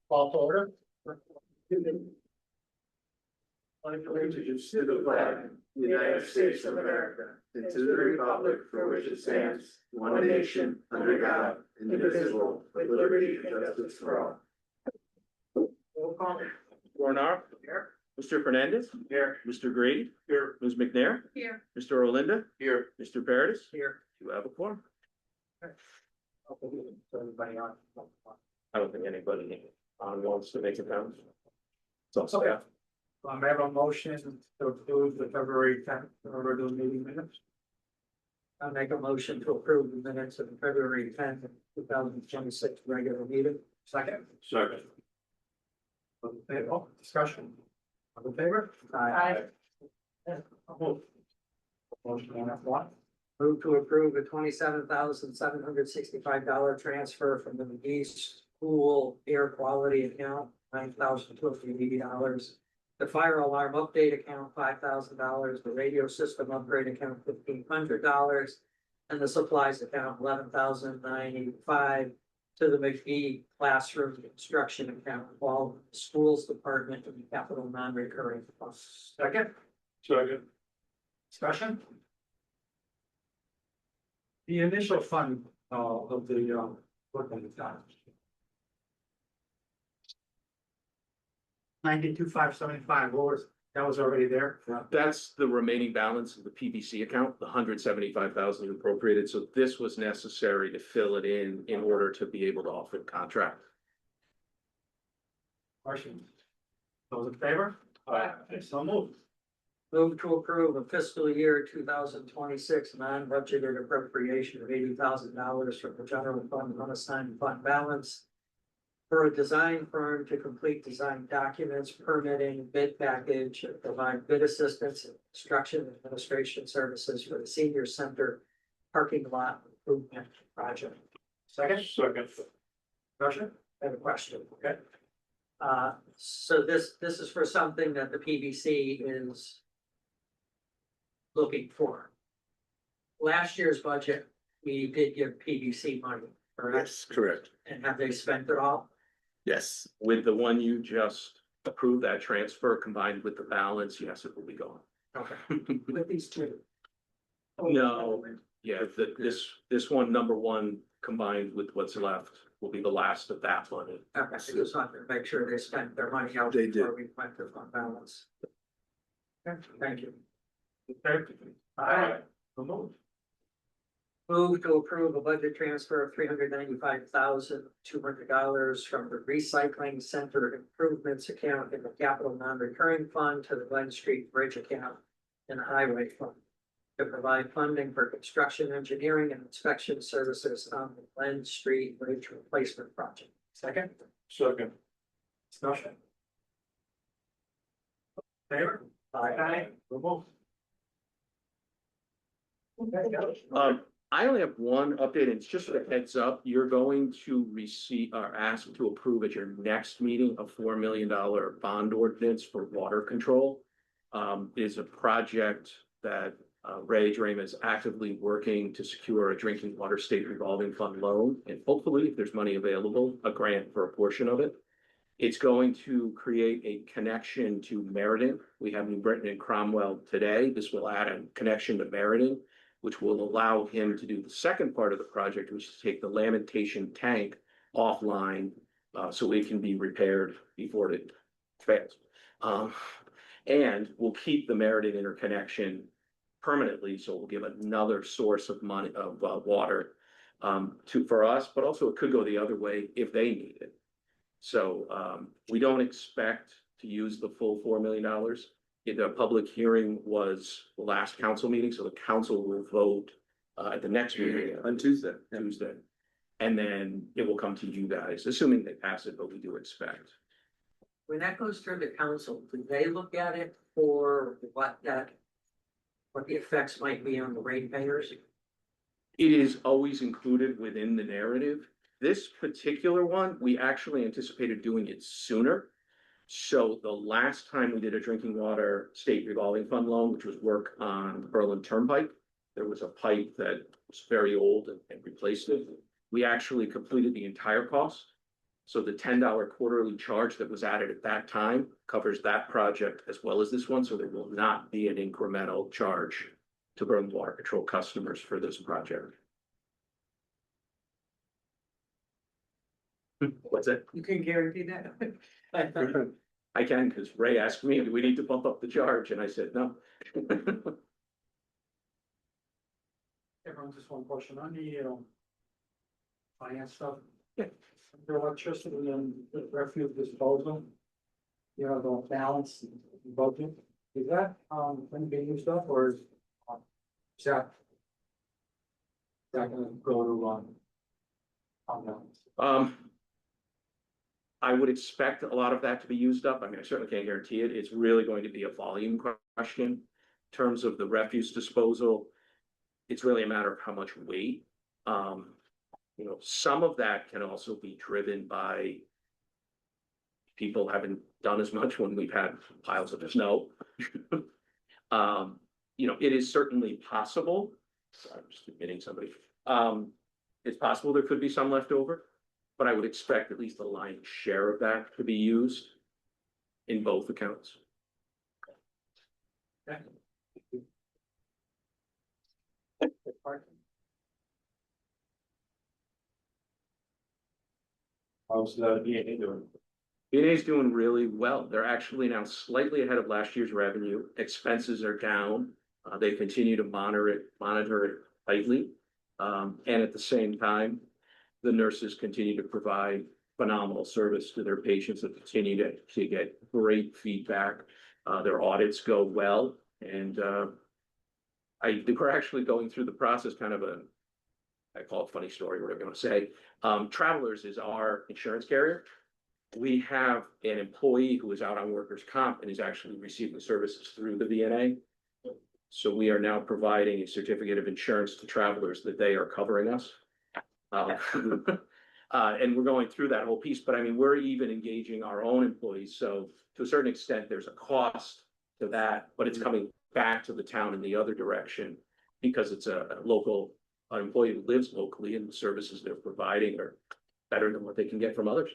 Call to order. Pledge allegiance to the flag of the United States of America, and to the republic for which it stands, one nation, under God, indivisible, with liberty and justice for all. Roll call. Warner. Here. Mr. Fernandez. Here. Mr. Grady. Here. Ms. McNair. Here. Mr. Olinda. Here. Mr. Paradis. Here. You have a quorum. Everybody on. I don't think anybody wants to make it down. So, Okay. I have a motion to approve the February 10th regular meeting minutes. I'll make a motion to approve the minutes of the February 10th, 2026 regular meeting. Second. Second. Discussion. All in favor? Aye. Motion on that one. Move to approve a $27,765 transfer from the McGee School Air Quality Account, $9,280. The fire alarm update account, $5,000, the radio system upgrade account, $1,500, and the supplies account, $11,985, to the McGee Classroom Construction account, while the schools department and capital non-recurring costs. Second. Second. Discussion? The initial fund, of the, what was it done? 92,575, that was already there? that's the remaining balance of the PVC account, the 175,000 appropriated. So this was necessary to fill it in order to be able to offer the contract. Questions? Those in favor? Aye. So moved. Move to approve a fiscal year 2026 non-budgeted appropriation of $80,000 from the general fund unassigned fund balance for a design firm to complete design documents, permitting, bid package, and provide bid assistance and construction administration services for the senior center parking lot improvement project. Second. Second. Question? I have a question, okay? So this is for something that the PBC is looking for. Last year's budget, we did give PBC money, correct? Yes, correct. And have they spent it all? Yes, with the one you just approved, that transfer combined with the balance, yes, it will be gone. Okay, with these two. No. Yeah, this one, number one, combined with what's left, will be the last of that money. Okay, I just wanted to make sure they spent their money out They did. before we went to fund balance. Okay, thank you. Okay. Aye. Move to approve a budget transfer of $395,200 from the recycling center improvements account in the capital non-recurring fund to the Glen Street Bridge account in the highway fund to provide funding for construction, engineering, and inspection services on the Glen Street Bridge replacement project. Second. Second. Discussion. Favor? Aye. Remote. I only have one update, and it's just a heads up. You're going to receive or ask to approve at your next meeting a $4 million bond ordinance for water control. Is a project that Ray Drame is actively working to secure a drinking water state revolving fund loan, and hopefully, if there's money available, a grant for a portion of it. It's going to create a connection to Meriden. We have New Britain and Cromwell today. This will add a connection to Meriden, which will allow him to do the second part of the project, which is to take the Lamentation tank offline so it can be repaired before it fails. And we'll keep the Meriden interconnection permanently, so we'll give another source of money of water for us, but also it could go the other way if they need it. So we don't expect to use the full $4 million. The public hearing was the last council meeting, so the council will vote at the next meeting on Tuesday. And then it will come to you guys, assuming they pass it, but we do expect. When that goes through the council, do they look at it for what the effects might be on the ratepayers? It is always included within the narrative. This particular one, we actually anticipated doing it sooner. So the last time we did a drinking water state revolving fund loan, which was work on the Berlin Turnpike, there was a pipe that was very old and replaced it. We actually completed the entire cost. So the $10 quarterly charge that was added at that time covers that project as well as this one, so there will not be an incremental charge to Berlin Water Control customers for this project. What's that? You can guarantee that? I can, because Ray asked me, do we need to bump up the charge? And I said, no. Everyone, just one question on the, finance stuff. Yeah. The electricity and the refuse disposal. You know, the balance budget, is that, going to be used up or is that gonna go to, Um, I would expect a lot of that to be used up. I mean, I certainly can't guarantee it. It's really going to be a volume question. In terms of the refuse disposal, it's really a matter of how much weight. You know, some of that can also be driven by people haven't done as much when we've had piles of snow. You know, it is certainly possible. Sorry, I'm just admitting somebody. It's possible there could be some left over, but I would expect at least the lion's share of that to be used in both accounts. how's the EA doing? BNA is doing really well. They're actually now slightly ahead of last year's revenue. Expenses are down. They continue to monitor it tightly. And at the same time, the nurses continue to provide phenomenal service to their patients and continue to get great feedback. Their audits go well. And we're actually going through the process, kind of I call it funny story, whatever you want to say. Travelers is our insurance carrier. We have an employee who is out on workers' comp and is actually receiving services through the VNA. So we are now providing a certificate of insurance to travelers that they are covering us. And we're going through that whole piece, but I mean, we're even engaging our own employees. So to a certain extent, there's a cost to that, but it's coming back to the town in the other direction because it's a local employee who lives locally and the services they're providing are better than what they can get from others.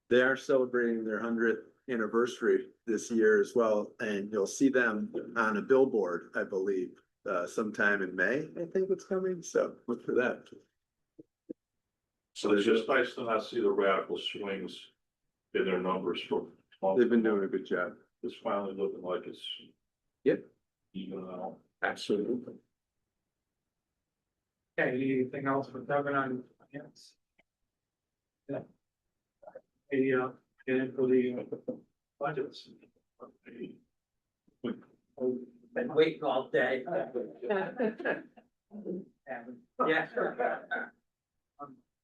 They are celebrating their 100th anniversary this year as well, and you'll see them on a billboard, I believe, sometime in May, I think it's coming, so look for that. So it's just nice to not see the radical swings in their numbers for. They've been doing a good job. It's finally looking like it's. Yep. Even out. Absolutely. Okay, anything else for Devin on finance? Yeah. Hey, get into the budgets. Been waiting all day. Yeah.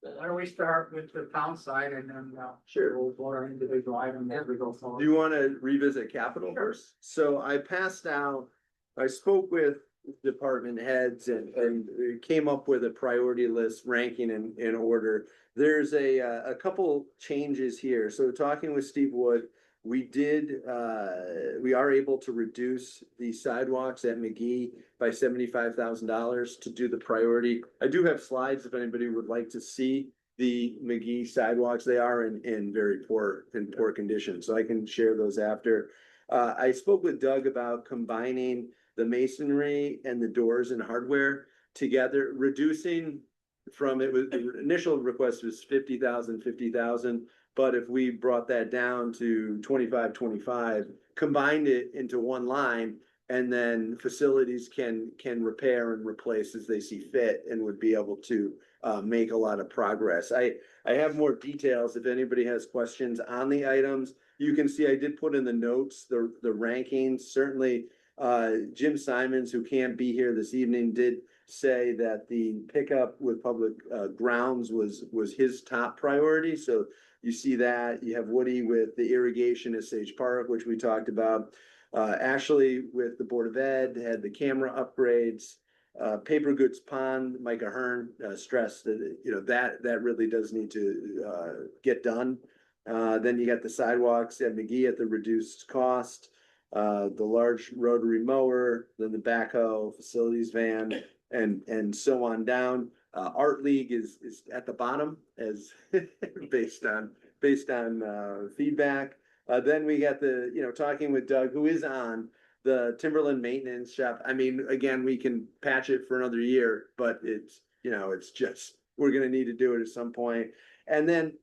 Why don't we start with the town side and then, Sure. we'll go our individual items as we go forward. Do you want to revisit capital first? So I spoke with department heads and came up with a priority list ranking in order. There's a couple changes here. So talking with Steve Wood, we are able to reduce the sidewalks at McGee by $75,000 to do the priority. I do have slides if anybody would like to see the McGee sidewalks. They are in very poor condition, so I can share those after. I spoke with Doug about combining the masonry and the doors and hardware together, reducing from the initial request was 50,000. But if we brought that down to 25, combined it into one line, and then facilities can repair and replace as they see fit and would be able to make a lot of progress. I have more details if anybody has questions on the items. You can see I did put in the notes, the rankings. Certainly, Jim Simons, who can't be here this evening, did say that the pickup with public grounds was his top priority. So you see that. You have Woody with the irrigation at Sage Park, which we talked about. Ashley with the Board of Ed had the camera upgrades. Paper Goods Pond, Micah Hearn stressed that that really does need to get done. Then you got the sidewalks at McGee at the reduced cost, the large rotary mower, then the backhoe, facilities van, and so on down. Art League is at the bottom as based on based on feedback. Then we got the, talking with Doug, who is on the Timberland maintenance shop. I mean, again, we can patch it for another year, but it's just, we're gonna need to do it at some point. And then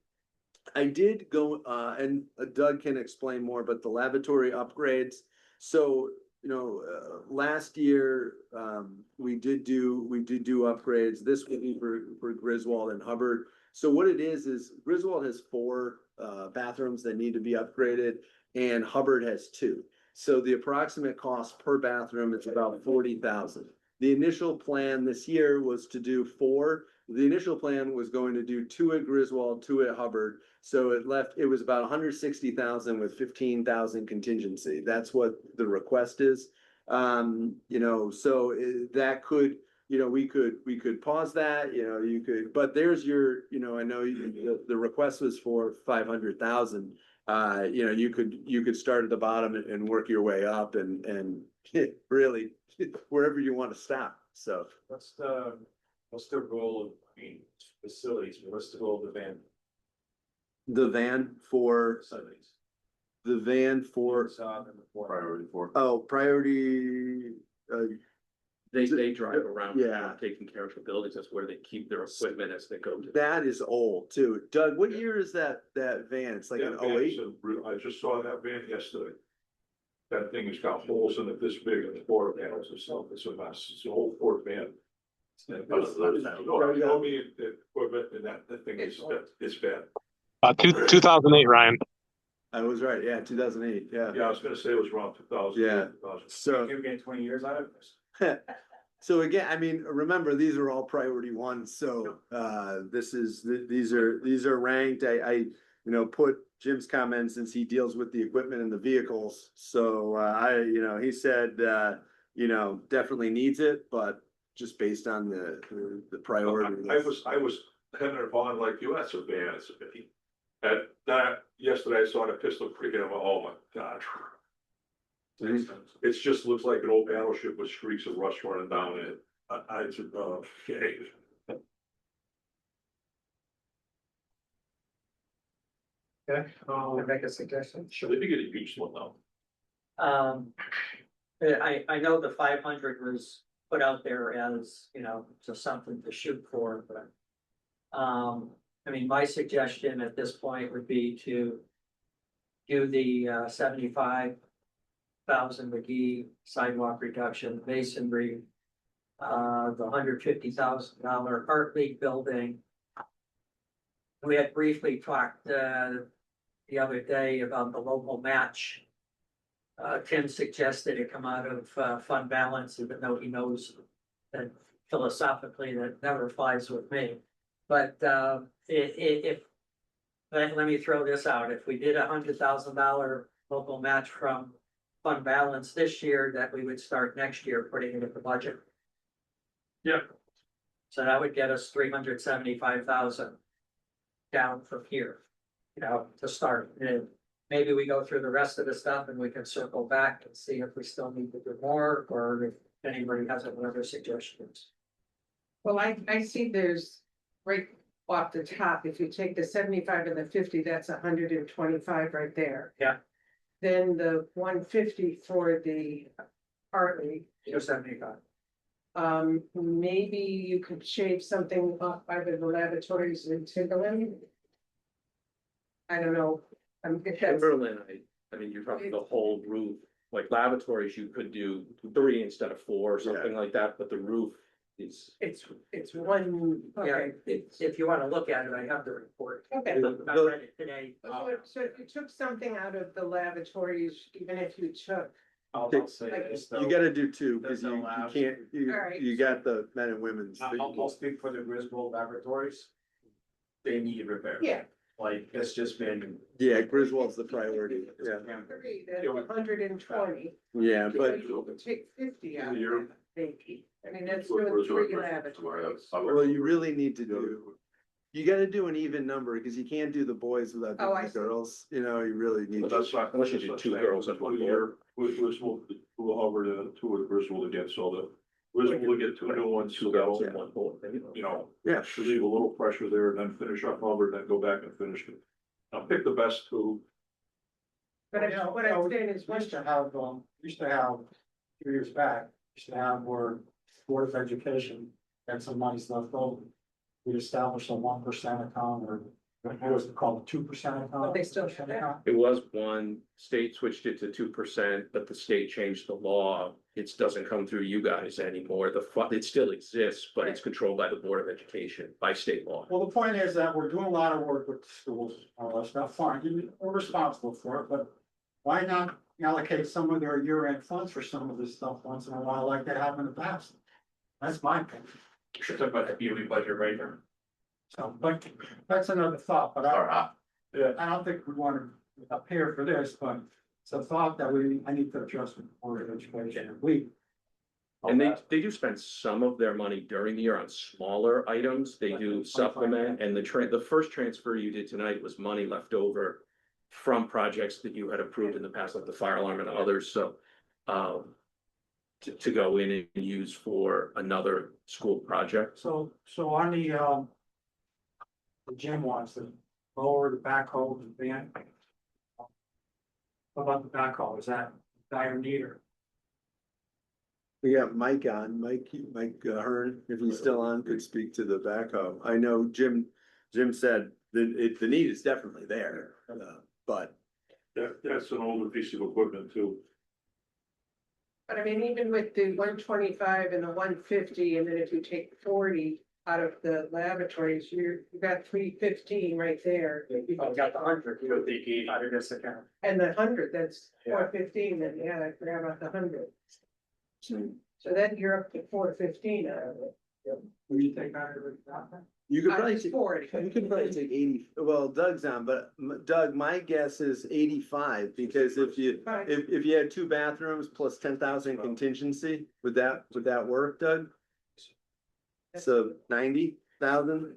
I did go, and Doug can explain more, but the lavatory upgrades. So, last year, we did do upgrades. This would be for Griswold and Hubbard. So what it is Griswold has 4 bathrooms that need to be upgraded, and Hubbard has 2. So the approximate cost per bathroom is about 40,000. The initial plan this year was to do 4. The initial plan was going to do 2 at Griswold, 2 at Hubbard. So it was about 160,000 with 15,000 contingency. That's what the request is. That could, we could pause that, you could, but there's your, I know the request was for 500,000. You could start at the bottom and work your way up and really wherever you want to stop. So What's the goal of, facilities, what's the goal of the van the van for facilities? Priority 4. Priority, They drive around, Yeah. taking care of the buildings. That's where they keep their equipment as they go to. that is old too. Doug, what year is that van? It's like an That van 08? is I just saw that van yesterday. That thing has got holes in it this big and 4 panels and stuff. It's a mess. It's an old Ford van. And, you me the equipment and that thing is, it's bad. 2008, Ryan. I was right. Yeah, 2008. Yeah. Yeah, I was gonna say it was around 2000. Yeah. 2000. So, You're getting 20 years out of this. so again, I mean, remember, these are all priority 1s. So, these are ranked. I put Jim's comments since he deals with the equipment and the vehicles. So, he said, definitely needs it, but just based on the priority. I was heading on like you, that's a van, it's a bit. That yesterday I saw the Pistol Creek and I'm like, oh my God. It just looks like an old battleship with streaks of rust running down it. I said, okay. Okay, can I make a suggestion? Should they be getting a used one now? I know the 500 was put out there as, just something to shoot for, but. I mean, my suggestion at this point would be to do the 75,000 McGee sidewalk reduction, masonry. The $150,000 Art League building. We had briefly talked the other day about the local match. Tim suggested it come out of fund balance, even though he knows that philosophically that never flies with me. But if let me throw this out, if we did $100,000 local match from fund balance this year, that we would start next year putting it in the budget. Yeah. So that would get us 375,000 down from here, to start. And maybe we go through the rest of the stuff and we can circle back and see if we still need to do more, or if anybody has any other suggestions. Well, I see there's right off the top, if you take the 75 and the 50, that's 125 right there. Yeah. Then the 150 for the Hartley, 275. maybe you could shave something off either the lavatories in Timberland. I don't know, if that's, Timberland, I mean, you're talking the whole roof, like lavatories, you could do 3 instead of 4 or something like that, but the roof is. it's one, Yeah, okay. if you wanna look at it, I have the report. Okay. I read it today. So if you took something out of the lavatories, even if you took, I'll say Like- this You though. gotta do 2, There's because no you labs. can't, Alright. you got the men and women's. I'll speak for the Griswold laboratories. They need repair. yeah, Like, it's just been. Yeah, Griswold's the priority. Yeah, three, then 120. yeah, But but you could take 50 out of You're- that, maybe. I mean, that's What doing was 3 your- lavatories. well, you really need to do. You gotta do an even number, because you can't do the boys without Oh, doing I the see. girls, you really need. But that's not. Unless you do 2 girls and 1 boy. With Griswold, 2 Hubbard and 2 with Griswold again, so the Griswold will get 2 new ones, 2 girls, and 1 boy. you know. Yeah, To leave a little pressure there and then finish up Hubbard, then go back and finish it. I'll pick the best two. But what I'm saying is, Used to have, a few years back, used to have where Board of Education had some money's left over. We established a 1% account, or what was it called, a 2% account? They still have that? It was one, state switched it to 2%, but the state changed the law. It doesn't come through you guys anymore. It still exists, but it's controlled by the Board of Education by state law. Well, the point is that we're doing a lot of work with the schools, all that stuff, fine, we're responsible for it, but why not allocate some of their year-end funds for some of this stuff once in a while, like they have in the past? That's my opinion. Should talk about the yearly budget right now. So, but that's another thought, but I don't think we want to appear for this, but it's a thought that I need to address with the Board of Education. And they do spend some of their money during the year on smaller items. They do supplement, and the first transfer you did tonight was money left over from projects that you had approved in the past, like the fire alarm and others, so to go in and use for another school project. So on the gym wants to lower the backhoe and van. What about the backhoe? Is that dire need or? We got Mike on, Mike Hearn, if he's still on, could speak to the backhoe. I know Jim said that the need is definitely there, but. That's an older piece of equipment too. But I mean, even with the 125 and the 150, and then if you take 40 out of the laboratories, you got 315 right there. Oh, we got the 100, you think, out of this account. And the 100, that's 415, then yeah, I forgot about the 100. So then you're up to 415 out of it. Will you take out of that? You could Out probably of take, 40. you could probably take 80, well, Doug's on, but Doug, my guess is 85, because if you had 2 bathrooms plus 10,000 contingency, would that work, Doug? So 90,000?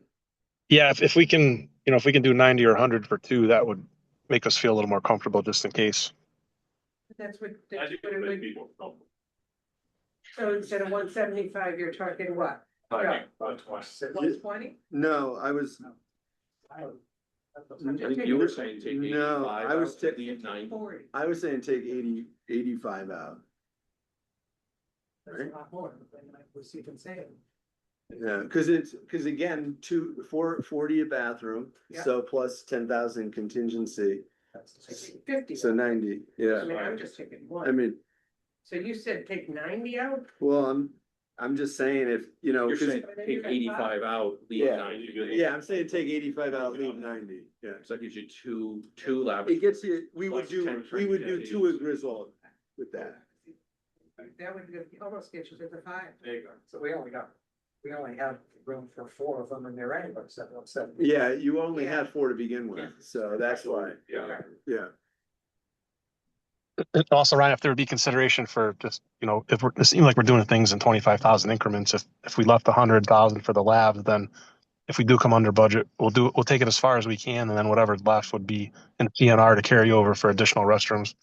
Yeah, if we can, if we can do 90 or 100 for 2, that would make us feel a little more comfortable just in case. That's what. I think it make people comfortable. So instead of 175, you're talking what? I think about 20. 120? No, I was, I think you were saying take No, 85 I was out, leave 90. 40. I was saying take 85 out. That's a lot more than I was even saying. Yeah, cause again, 40 a bathroom, Yeah. so plus 10,000 contingency, 50. so 90, yeah. I mean, I'm just taking I one. mean, So you said take 90 out? well, I'm just saying if, You're 'cause- saying take 85 out, leave Yeah. 90. yeah, I'm saying take 85 out, leave 90, yeah. So that gives you two It laboratories. gets you, we would Plus do 10 for 2 at Griswold with that. That would almost get you to the 5. There you go. So we only have room for 4 of them in there anyway, so that's 7. Yeah, you only Yeah. had 4 to begin with, so that's why, Yeah. yeah. And also, Ryan, if there would be consideration for just, if it seems like we're doing things in 25,000 increments, if we left 100,000 for the labs, then if we do come under budget, we'll take it as far as we can, and then whatever's left would be in CNR to carry over for additional restrooms.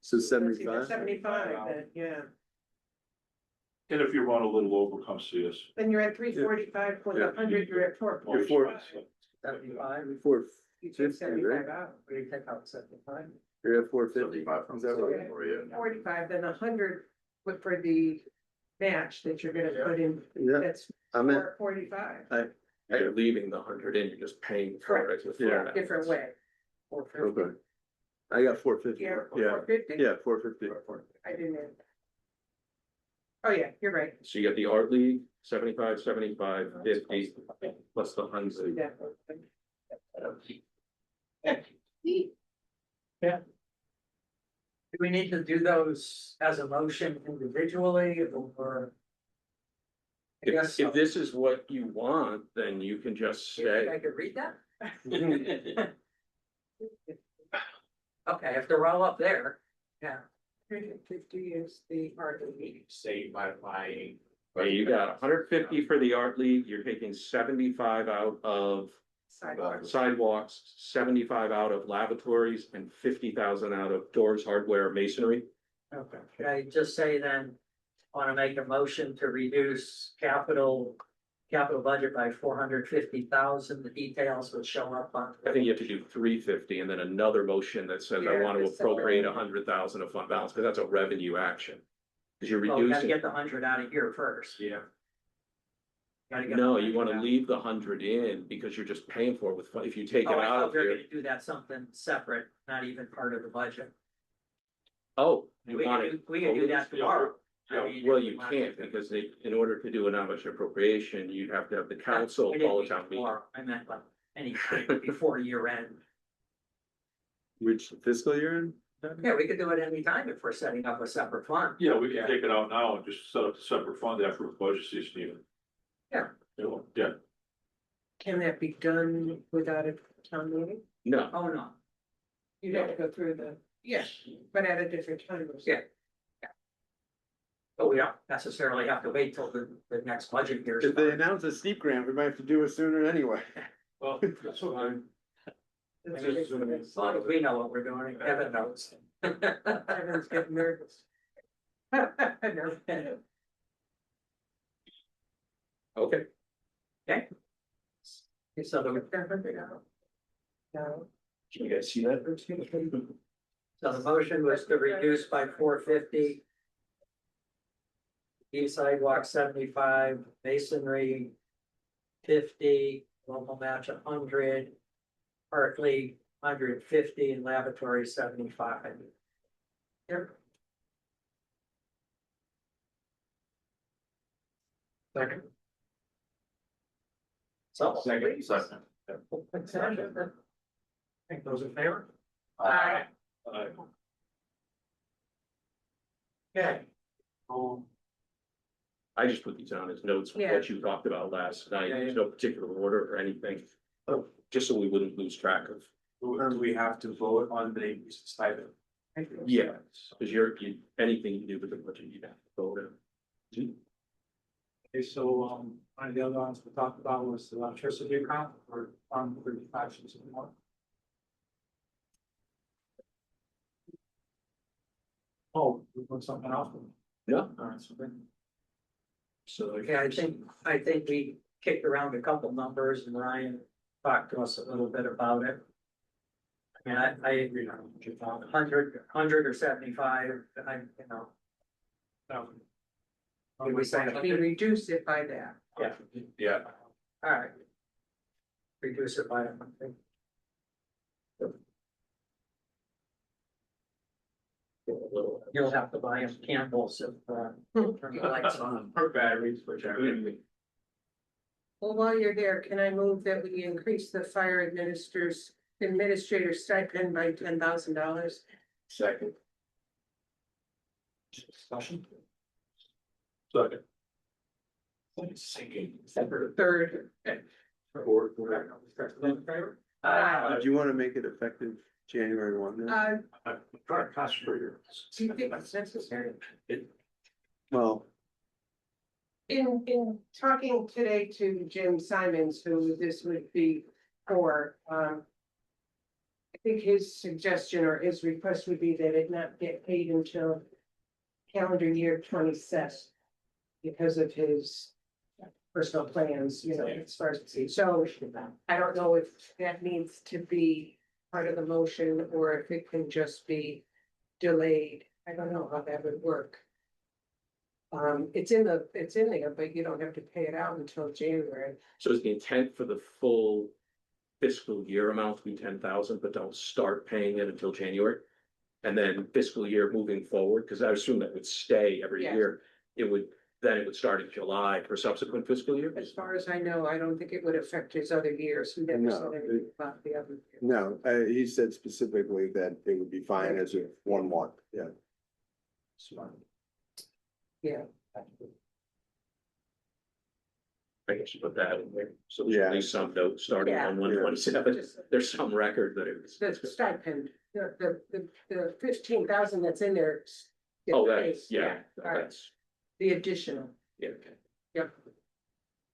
So That's 75? 75, then, yeah. And if you run a little over, come see us. Then you're at 345 plus Yeah. 100, you're at 4. You're 4. 75, 450, You took 75 right? out. we take out 75. You're at 450. Is that So right? you're at 45, then 100 for the match that you're gonna put in, Yeah, that's I'm at, 45, You're leaving the 100 in, you're just paying for it with Yeah. flat. different way. 450. okay. I got 450, Yeah, yeah, 450. yeah, 450. I didn't. Oh, yeah, you're right. So you got the art league, 75, 50, plus the 100. Do we need to do those as a motion individually or? I guess If this is what you want, then you can just say. I could read that? Okay, if they're all up there, yeah. 350 is the art league. Say by. Well, you got 150 for the art league, you're taking 75 out of Sidewalks. sidewalks, 75 out of lavatories, and 50,000 out of doors, hardware, masonry. Okay. Should I just say then, want to make a motion to reduce capital capital budget by 450,000. The details would show up on. I think you have to do 350 and then another motion that says I Yeah, want to it's appropriate separate. 100,000 of fund balance, because that's a revenue action. Because you're Well, we gotta reducing, get the 100 out of here first. yeah, Gotta get no, the you 100 want to out. leave the 100 in because you're just paying for it with, if you take it Oh, I out thought of we were here. gonna do that something separate, not even part of the budget. Oh, We you can want do, it. we can do that tomorrow. I Yeah, mean, Well, if we you want can't to. because they, in order to do an non-budget appropriation, you'd have to have the council I didn't call a mean town meeting. tomorrow. I meant like anytime before year end. Which fiscal year in? Yeah, we could do it anytime if we're setting up a separate fund. yeah, we can take it out now and just set up a separate fund after the budget season even. Yeah. You know, yeah, Can that be done without a town meeting? No, Oh, no. You'd have to go through the, yes, but at a different time. or something. Yeah. But we don't necessarily have to wait till the next budget year. If they announce a steep grant, we might have to do it sooner anyway. well, that's fine. As long as we know what we're doing, Kevin knows. Everyone's getting nervous. No. okay, So the, No. can you guys see that? so the motion was to reduce by 450. East sidewalk 75, masonry 50, local match 100. Partly 150 and lavatory 75. Yep. Second. So. Second. Think those in favor? Aye. Okay. I just put these on as notes from Yeah. what you talked about last night. Yeah, yeah. There's no particular order or anything. Just so we wouldn't lose track of. Do we have to vote on the stipend? Yeah, because anything you do with the budget, you have to vote on. Okay, so, one of the other ones we talked about was the electricity account or Fund 35, something more. Oh, we put something else. Yeah. All right, so then. So. Yeah, I think we kicked around a couple numbers and Ryan talked to us a little bit about it. I mean, I agree on 100 or 75, I, you know. Did we say We reduce it by that. Yeah, Yeah, all right. Reduce it by something. You'll have to buy them candles if, turn the lights on. or batteries, whichever. Well, while you're there, can I move that we increase the fire administrator stipend by $10,000? Second. Discussion. Second. Third. Or. Do you want to make it effective January 1 then? Try to concentrate here. Do you think it's necessary? Well, In talking today to Jim Simons, who this would be for, I think his suggestion or his request would be that it not get paid until calendar year 27 because of his personal plans, you know, as far as, so I don't know if that needs to be part of the motion or if it can just be delayed. I don't know how that would work. It's in there, but you don't have to pay it out until January. So is the intent for the full fiscal year amount to be 10,000, but don't start paying it until January? And then fiscal year moving forward, because I assume that would stay every Yeah. year. It would start in July for subsequent fiscal year? As far as I know, I don't think it would affect his other years. He never No, said anything about the other. year. no, he said specifically that it would be fine as of 1/1, yeah. Yeah, I guess you put that in there. So there's Yeah. at least some note starting on Yeah. 1/27. just There's some record that it was. the stipend, the 15,000 that's in there. gets Oh, paid. that's, yeah, All right, that's, the additional, yeah, okay. Yep.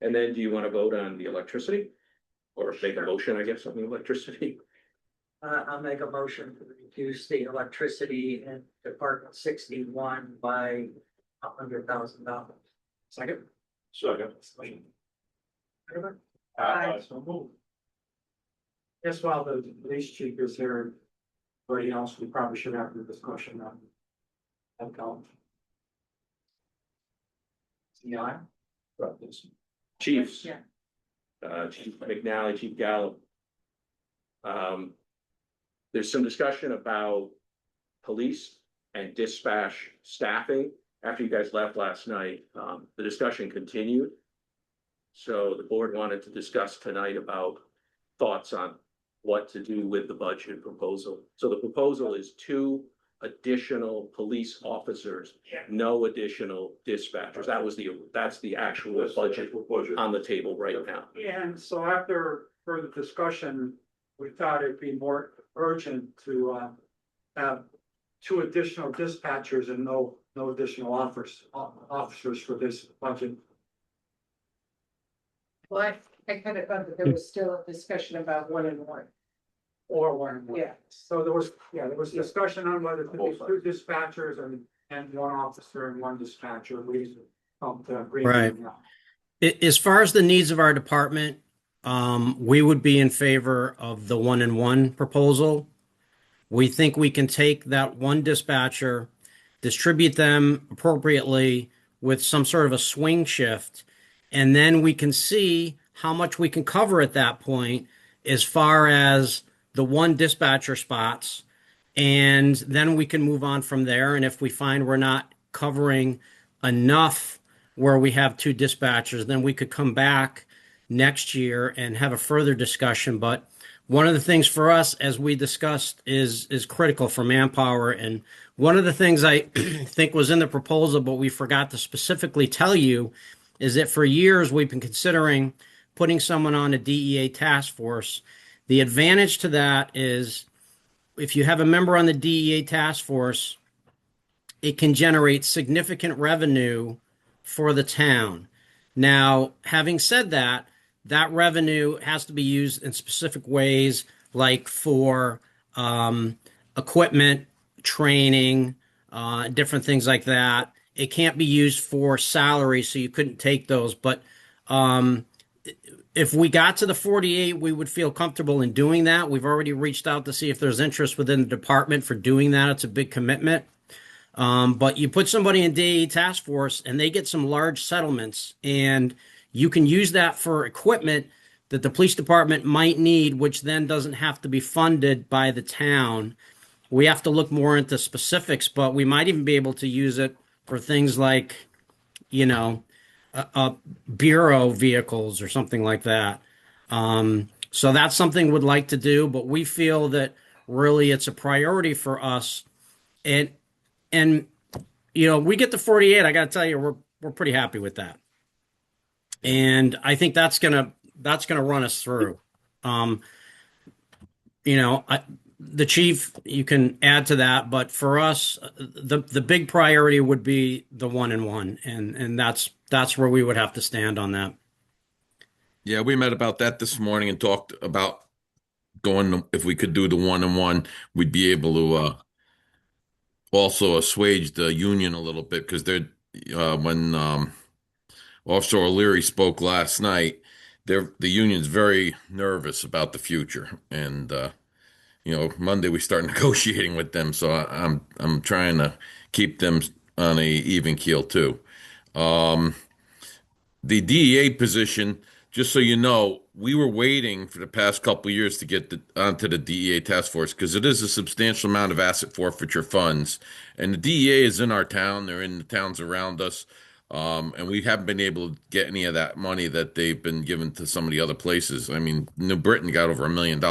And then do you want to vote on the electricity? Or make a motion, I guess, on the electricity? I'll make a motion to reduce the electricity in Department 61 by $100,000. Second. Second. Aye. So move. Guess while the police chief is here, everybody else, we probably should have the discussion on. Headcount. CI. Chiefs, Yeah. Chief McNally, Chief Gallup. There's some discussion about police and dispatch staffing. After you guys left last night, the discussion continued. So the board wanted to discuss tonight about thoughts on what to do with the budget proposal. So the proposal is 2 additional police officers, no additional dispatchers. That's the actual budget on the table right now. And so after further discussion, we thought it'd be more urgent to have 2 additional dispatchers and no additional officers for this budget. Well, I kind of thought that there was still a discussion about 1 and 1. Or one. Yeah. So there was discussion on whether to be 2 dispatchers and 1 officer and 1 dispatcher. We come to agreement. Right. As far as the needs of our department, we would be in favor of the 1 and 1 proposal. We think we can take that 1 dispatcher, distribute them appropriately with some sort of a swing shift, and then we can see how much we can cover at that point as far as the 1 dispatcher spots, and then we can move on from there. And if we find we're not covering enough where we have 2 dispatchers, then we could come back next year and have a further discussion. But one of the things for us, as we discussed, is critical for manpower. And one of the things I think was in the proposal, but we forgot to specifically tell you, is that for years we've been considering putting someone on a DEA task force. The advantage to that is if you have a member on the DEA task force, it can generate significant revenue for the town. Now, having said that, that revenue has to be used in specific ways, like for equipment, training, different things like that. It can't be used for salary, so you couldn't take those. But if we got to the 48, we would feel comfortable in doing that. We've already reached out to see if there's interest within the department for doing that. It's a big commitment. But you put somebody in DEA task force and they get some large settlements, and you can use that for equipment that the police department might need, which then doesn't have to be funded by the town. We have to look more into specifics, but we might even be able to use it for things like, bureau vehicles or something like that. So that's something we'd like to do, but we feel that really it's a priority for us. And we get to 48. I got to tell you, we're pretty happy with that. And I think that's gonna run us through. The chief, you can add to that, but for us, the big priority would be the 1 and 1, and that's where we would have to stand on that. Yeah, we met about that this morning and talked about if we could do the 1 and 1, we'd be able to also assuage the union a little bit, because when Officer O'Leary spoke last night, the union's very nervous about the future, and Monday we start negotiating with them, so I'm trying to keep them on a even keel too. The DEA position, just so you know, we were waiting for the past couple of years to get onto the DEA task force, because it is a substantial amount of asset forfeiture funds, and the DEA is in our town. They're in the towns around us, and we haven't been able to get any of that money that they've been given to some of the other places. I mean, New Britain got over $1 million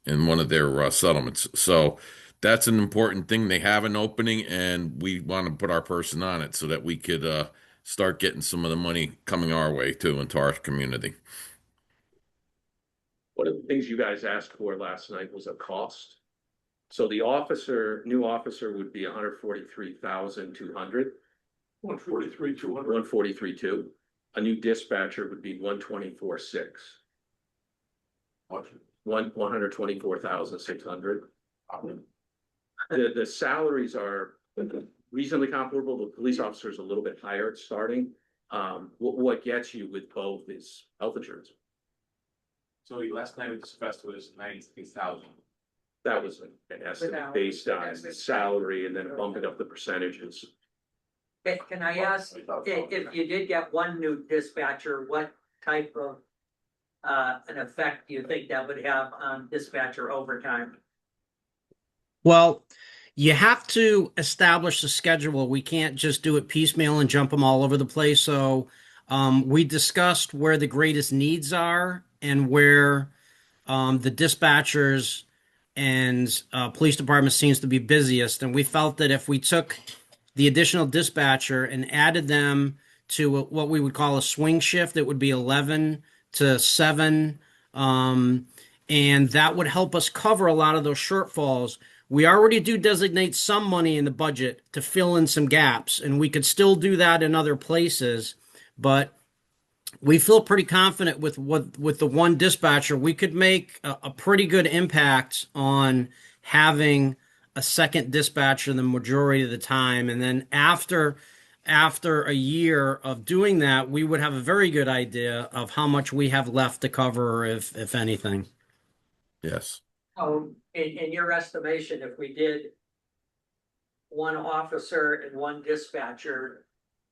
in one of their settlements, so that's an important thing. They have an opening, and we want to put our person on it so that we could start getting some of the money coming our way too, into our community. One of the things you guys asked for last night was a cost. So the new officer would be 143,200. 143,200. 143,200. A new dispatcher would be 124,600. 124,600. The salaries are reasonably comparable. The police officer is a little bit higher at starting. what gets you with both is health insurance. So last night we discussed was 93,000. That was an estimate Without- based on salary and then bumping up the percentages. Can I ask, if you did get one new dispatcher, what type of an effect do you think that would have on dispatcher overtime? Well, you have to establish a schedule. We can't just do it piecemeal and jump them all over the place. So we discussed where the greatest needs are and where the dispatchers and police department seems to be busiest. And we felt that if we took the additional dispatcher and added them to what we would call a swing shift, it would be 11 to 7. And that would help us cover a lot of those shortfalls. We already do designate some money in the budget to fill in some gaps, and we could still do that in other places. But we feel pretty confident with the one dispatcher, we could make a pretty good impact on having a second dispatcher the majority of the time. And then after a year of doing that, we would have a very good idea of how much we have left to cover, if anything. Yes. In your estimation, if we did one officer and one dispatcher,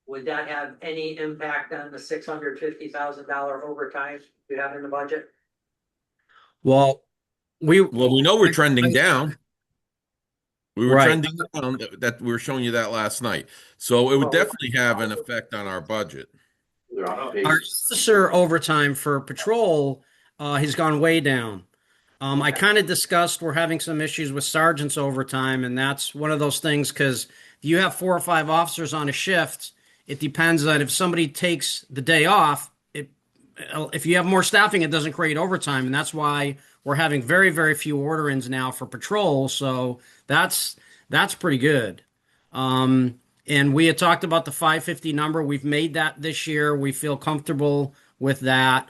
would that have any impact on the $650,000 overtime you have in the budget? Well, We know we're trending down. We were Right. trending down. That we were showing you that last night. So it would Oh. definitely have an effect on our budget. our officer overtime for patrol has gone way down. I kind of discussed we're having some issues with sergeants overtime, and that's one of those things because if you have 4 or 5 officers on a shift, it depends on if somebody takes the day off. If you have more staffing, it doesn't create overtime, and that's why we're having very, very few order-ins now for patrol. So that's pretty good. And we had talked about the 550 number. We've made that this year. We feel comfortable with that.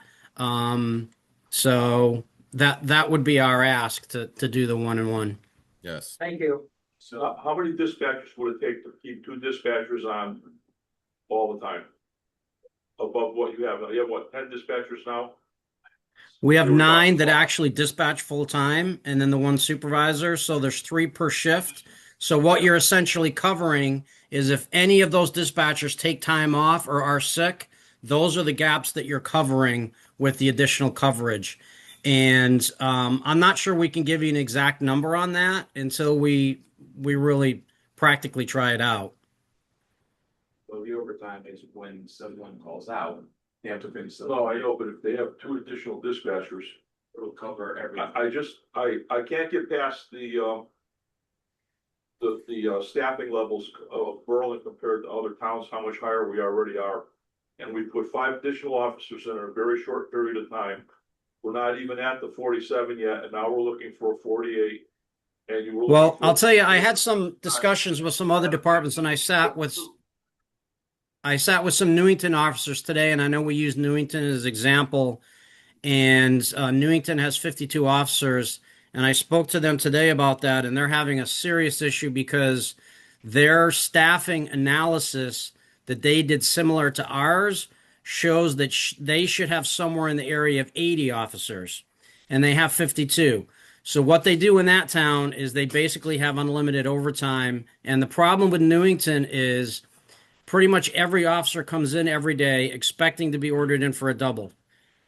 So that would be our ask to do the 1-and-1. Yes. Thank you. So how many dispatchers would it take to keep 2 dispatchers on all the time? Above what you have? You have what, 10 dispatchers now? We have 9 that actually dispatch full time, and then the 1 supervisor. So there's 3 per shift. So what you're essentially covering is if any of those dispatchers take time off or are sick, those are the gaps that you're covering with the additional coverage. And I'm not sure we can give you an exact number on that until we really practically try it out. So the overtime is when someone calls out, they have to finish. No, I know, but if they have 2 additional dispatchers, It'll cover every. I can't get past the staffing levels of Berlin compared to other towns, how much higher we already are. And we put 5 additional officers in a very short period of time. We're not even at the 47 yet, and now we're looking for 48. And you were looking Well, for- I'll tell you, I had some discussions with some other departments, and I sat with some Newington officers today, and I know we use Newington as an example, and Newington has 52 officers, and I spoke to them today about that, and they're having a serious issue because their staffing analysis that they did similar to ours shows that they should have somewhere in the area of 80 officers, and they have 52. So what they do in that town is they basically have unlimited overtime, and the problem with Newington is pretty much every officer comes in every day expecting to be ordered in for a double,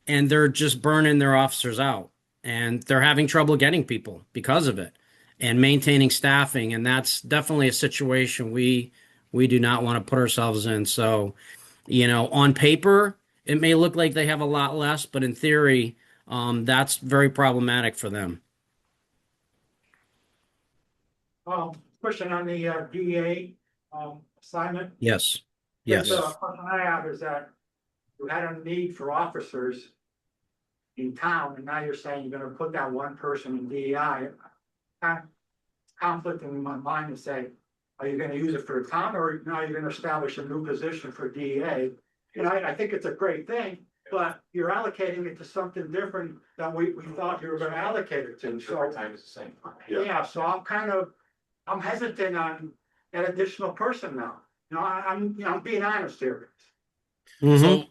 and they're just burning their officers out, and they're having trouble getting people because of it and maintaining staffing. And that's definitely a situation we do not want to put ourselves in. So, on paper, it may look like they have a lot less, but in theory, that's very problematic for them. Question on the DEA assignment. Yes. The Yes. question I have is that you had a need for officers in town, and now you're saying you're gonna put that one person in DEI. Conflict in my mind to say, are you gonna use it for the town, or now you're gonna establish a new position for DEA? And I think it's a great thing, but you're allocating it to something different than we thought you were gonna allocate it to, so. Overtime is the same. Yeah, so I'm hesitant on that additional person now. I'm being honest here. Mhm. So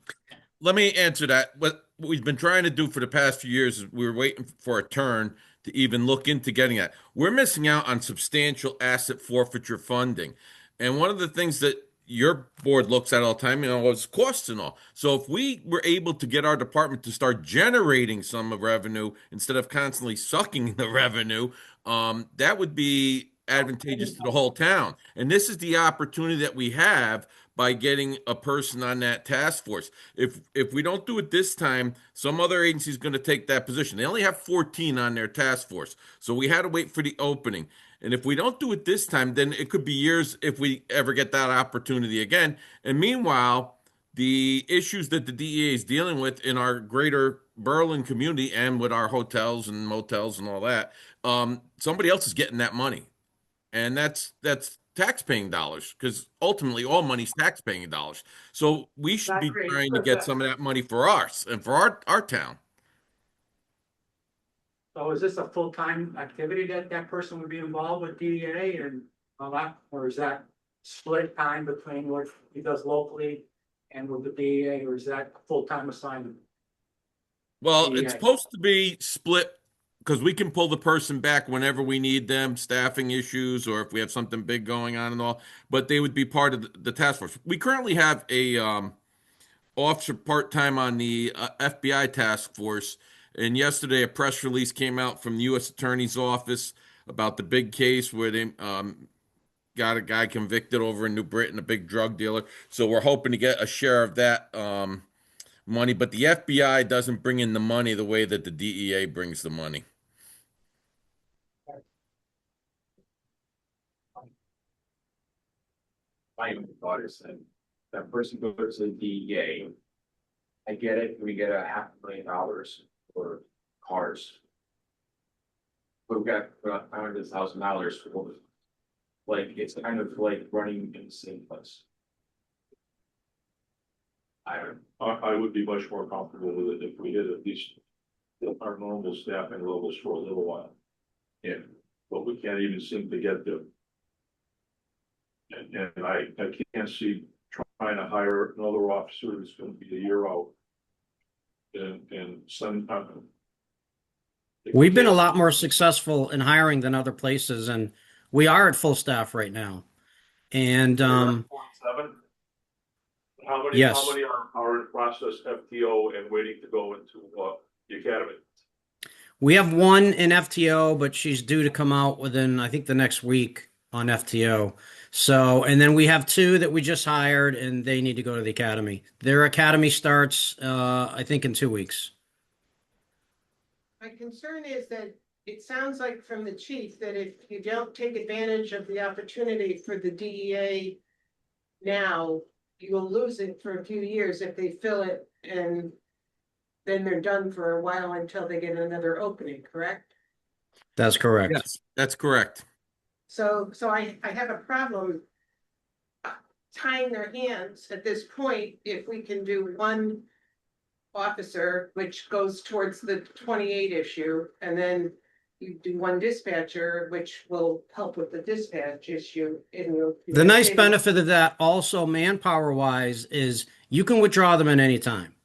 let me answer that. What we've been trying to do for the past few years is we were waiting for a turn to even look into getting that. We're missing out on substantial asset forfeiture funding. And one of the things that your board looks at all the time, is costs and all. So if we were able to get our department to start generating some of revenue instead of constantly sucking the revenue, that would be advantageous to the whole town. And this is the opportunity that we have by getting a person on that task force. If we don't do it this time, some other agency is going to take that position. They only have 14 on their task force, so we had to wait for the opening. And if we don't do it this time, then it could be years if we ever get that opportunity again. And meanwhile, the issues that the DEA is dealing with in our greater Berlin community and with our hotels and motels and all that, somebody else is getting that money, and that's tax-paying dollars because ultimately all money's tax-paying dollars. So we should be Exactly. trying to get some of that money for us and for our town. So is this a full-time activity that that person would be involved with DEA and all that, or is that split time between what he does locally and with the DEA, or is that a full-time assignment? Well, DEA. it's supposed to be split because we can pull the person back whenever we need them, staffing issues, or if we have something big going on and all. But they would be part of the task force. We currently have a officer part-time on the FBI task force. And yesterday, a press release came out from the U.S. Attorney's Office about the big case where they got a guy convicted over in New Britain, a big drug dealer. So we're hoping to get a share of that money. But the FBI doesn't bring in the money the way that the DEA brings the money. My thought is that person goes to the DEA. I get it, we get $500,000 for cars. We've got $500,000 for, like, it's kind of like running in the same place. I would be much more comfortable with it if we had at least our normal staffing levels for a little while. Yeah. But we can't even seem to get them. And I can't see trying to hire another officer who's gonna be a year out. And some. We've been a lot more successful in hiring than other places, and we are at full staff right now. And 47? Yes. How many are in process FTO and waiting to go into the academy? we have one in FTO, but she's due to come out within, I think, the next week on FTO. So, and then we have two that we just hired, and they need to go to the academy. Their academy starts, I think, in 2 weeks. My concern is that it sounds like from the chief that if you don't take advantage of the opportunity for the DEA now, you will lose it for a few years if they fill it, and then they're done for a while until they get another opening, correct? That's correct. Yes, that's correct. So I have a problem tying their hands at this point if we can do one officer, which goes towards the 28 issue, and then you do one dispatcher, which will help with the dispatch issue. The nice benefit of that also manpower wise is you can withdraw them at any time.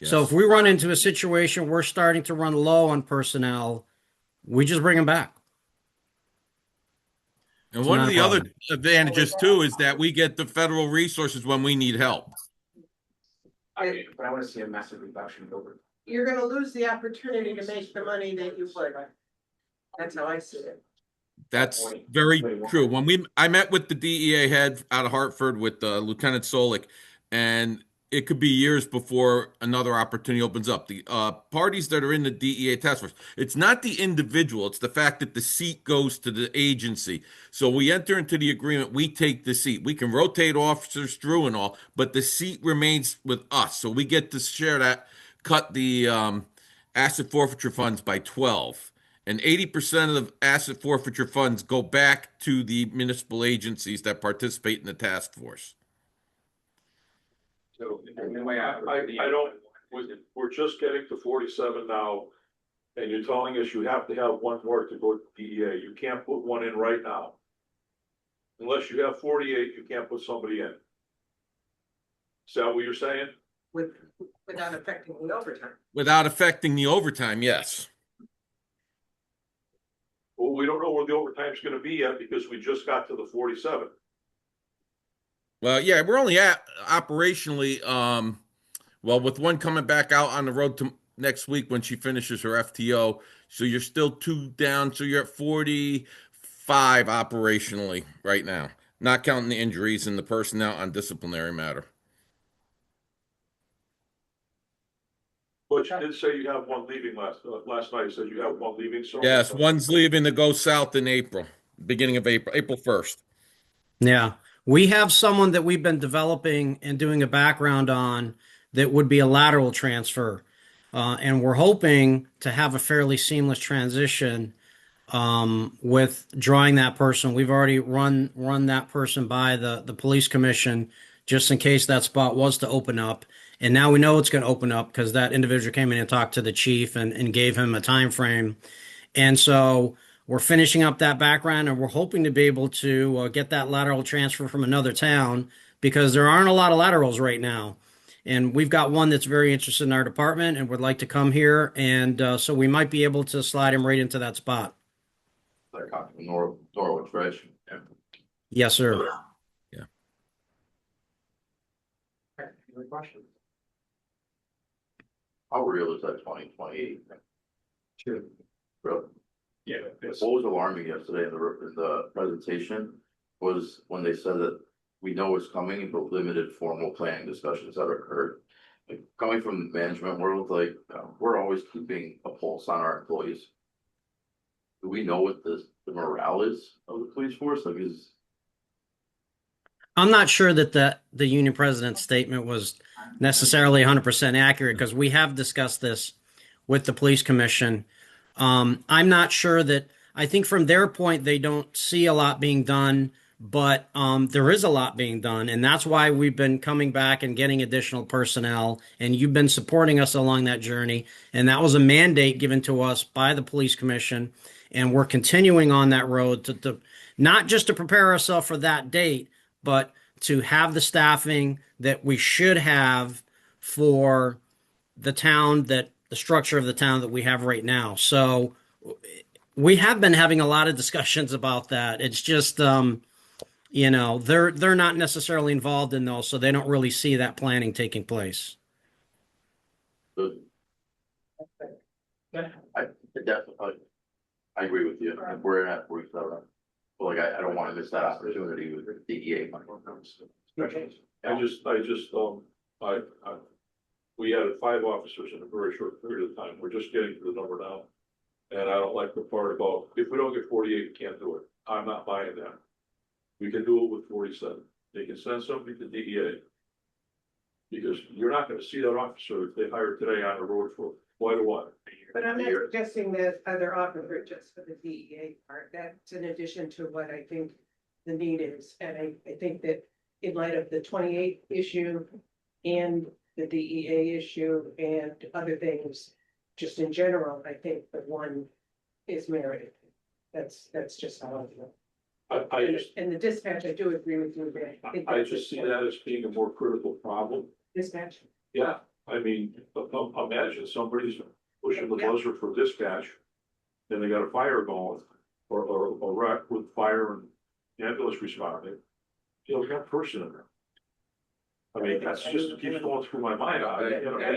So if we run into a situation, we're starting to run low on personnel, we just bring them back. And one of the other advantages too is that we get the federal resources when we need help. But I want to see a massive reduction over. You're gonna lose the opportunity to make the money that you would. That's how I see it. That's very true. I met with the DEA head out of Hartford with Lieutenant Solik, and it could be years before another opportunity opens up. The parties that are in the DEA task force, it's not the individual, it's the fact that the seat goes to the agency. So we enter into the agreement, we take the seat. We can rotate officers through and all, but the seat remains with us. So we get to share that, cut the asset forfeiture funds by 12. And 80% of the asset forfeiture funds go back to the municipal agencies that participate in the task force. So the way I don't, we're just getting to 47 now. And you're telling us you have to have one more to go to DEA. You can't put one in right now. Unless you have 48, you can't put somebody in. Is that what you're saying? without affecting the overtime. Without affecting the overtime, yes. Well, we don't know where the overtime's gonna be yet because we just got to the 47. Well, yeah, we're only at operationally, well, with one coming back out on the road to next week when she finishes her FTO. So you're still 2 down. So you're at 45 operationally right now, not counting the injuries and the personnel on disciplinary matter. But you did say you have one leaving last night. You said you have one leaving. So Yes, one's leaving to go south in April, beginning of April, April 1st. Yeah. We have someone that we've been developing and doing a background on that would be a lateral transfer. And we're hoping to have a fairly seamless transition with drawing that person. We've already run that person by the police commission just in case that spot was to open up. And now we know it's going to open up because that individual came in and talked to the chief and gave him a time frame. And so we're finishing up that background and we're hoping to be able to get that lateral transfer from another town because there aren't a lot of laterals right now. And we've got one that's very interested in our department and would like to come here. And so we might be able to slide him right into that spot. Like Norwich, right? Yeah. Yes, sir. Any questions? How real is that 2028? Two. Really? yeah, What was alarming yesterday in the presentation was when they said that we know it's coming, but limited formal planning discussions that occurred. Like, coming from the management world, like, we're always keeping a pulse on our employees. Do we know what the morale is of the police force? Like, I'm not sure that the union president's statement was necessarily 100% accurate because we have discussed this with the police commission. I'm not sure that, I think from their point, they don't see a lot being done, but there is a lot being done. And that's why we've been coming back and getting additional personnel. And you've been supporting us along that journey. And that was a mandate given to us by the police commission. And we're continuing on that road to not just to prepare ourselves for that date, but to have the staffing that we should have for the town, that the structure of the town that we have right now. So we have been having a lot of discussions about that. It's just, you know, they're not necessarily involved in those, so they don't really see that planning taking place. I agree with you. We're at 47. But like, I don't want to miss that opportunity with the DEA money. We added 5 officers in a very short period of time. We're just getting to the number now. And I don't like the part about, if we don't get 48, we can't do it. I'm not buying that. We can do it with 47. They can send somebody to DEA. Because you're not gonna see that officer if they hire today on the road for quite a while. But I'm not suggesting that other officer just for the DEA part, that's in addition to what I think the need is. And I think that in light of the 28 issue and the DEA issue and other things, just in general, I think that one is merited. That's just how I feel. And the dispatch, I do agree with you, Ben. I just see that as being a more critical problem. Dispatch. Yeah, I mean, imagine somebody's pushing the buzzer for dispatch. Then they got a fire going or a wreck with fire and ambulance responding. You know, we got a person in there. I mean, that's just keeps going through my mind. I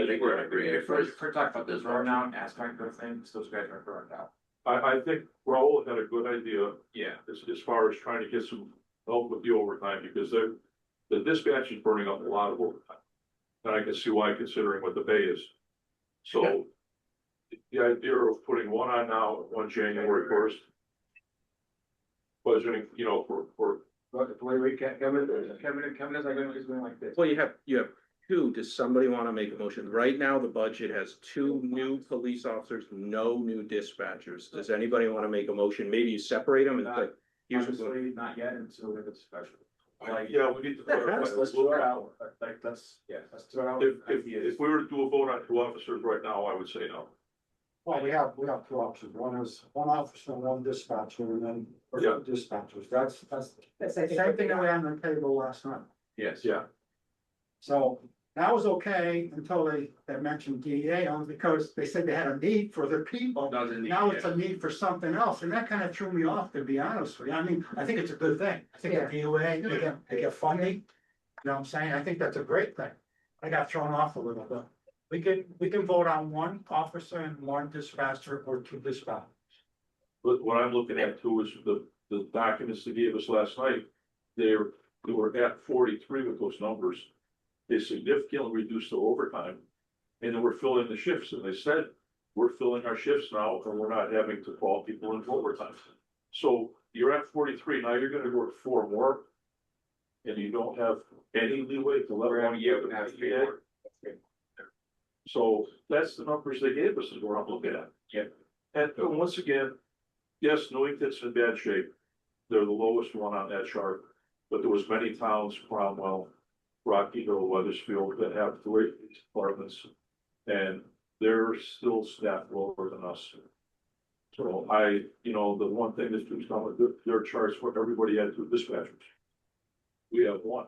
think we're agreeing. If we're talking about this burnout aspect of things, those guys are burned out. I think Raul had a good idea. Yeah. As far as trying to get some help with the overtime, because the dispatch is burning up a lot of overtime. And I can see why, considering what the pay is. So the idea of putting one on now, one January 1st. Budgeting, you know, for. Wait, Kevin is going like this. Well, you have 2. Does somebody want to make a motion? Right now, the budget has 2 new police officers, no new dispatchers. Does anybody want to make a motion? Maybe you separate them and say, here's what. Honestly, not yet until it's special. Yeah, we need to. Let's throw it out. Let's throw it out. If we were to do a vote on 2 officers right now, I would say no. Well, we have 2 options. One is 1 officer and 1 dispatcher, and then or Yeah. 2 dispatchers. That's That's, the I think, same thing that we had on the table last night. Yes. Yeah. So that was okay until they mentioned DEA only because they said they had a need for their people. Now it's a need for something else, and that kind of threw me off, to be honest with you. I mean, I think it's a good thing. I think the DOA, they get funding. You know what I'm saying? I think that's a great thing. I got thrown off a little bit. We can vote on one officer and one dispatcher or two dispatchers. But what I'm looking at too is the documents they gave us last night, they were at 43 with those numbers. They significantly reduced the overtime. And then we're filling the shifts, and they said, we're filling our shifts now, and we're not having to call people in overtime. So you're at 43, now you're gonna work 4 more. And you don't have any leeway to let one year to have three more. So that's the numbers they gave us is what I'm looking at. Yeah. And once again, yes, Newington's in bad shape. They're the lowest one on that chart, but there was many towns, Cromwell, Rocky Hill, Weathersfield, that have 3 departments. And they're still staffed lower than us. So the one thing that's just on their charts for everybody had 2 dispatchers. We have 1.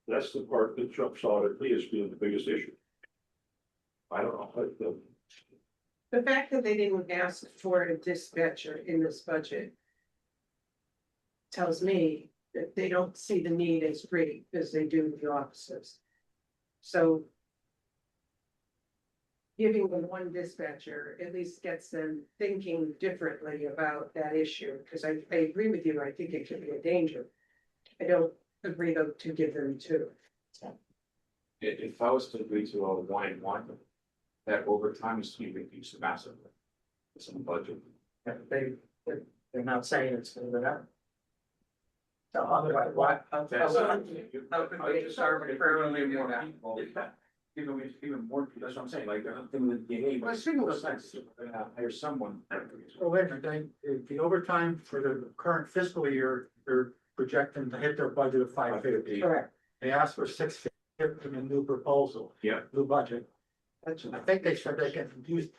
That's the part that jumps out at me as being the biggest issue. I don't know. The fact that they didn't ask for a dispatcher in this budget tells me that they don't see the need as great as they do with the officers. So giving them 1 dispatcher at least gets them thinking differently about that issue, because I agree with you, I think it could be a danger. I don't agree though to give them 2. If I was to agree to a 1 and 1, that overtime is to be reduced massively. It's in the budget. They're not saying it's gonna go down. So otherwise, why? How could we just arbitrarily more people? Even more, that's what I'm saying, like, the thing with the DA, but it's no sense to hire someone. So wait a minute, the overtime for the current fiscal year, they're projecting to hit their budget of 550. Correct. They asked for 650 in a new proposal. Yeah. New budget. I think they said they can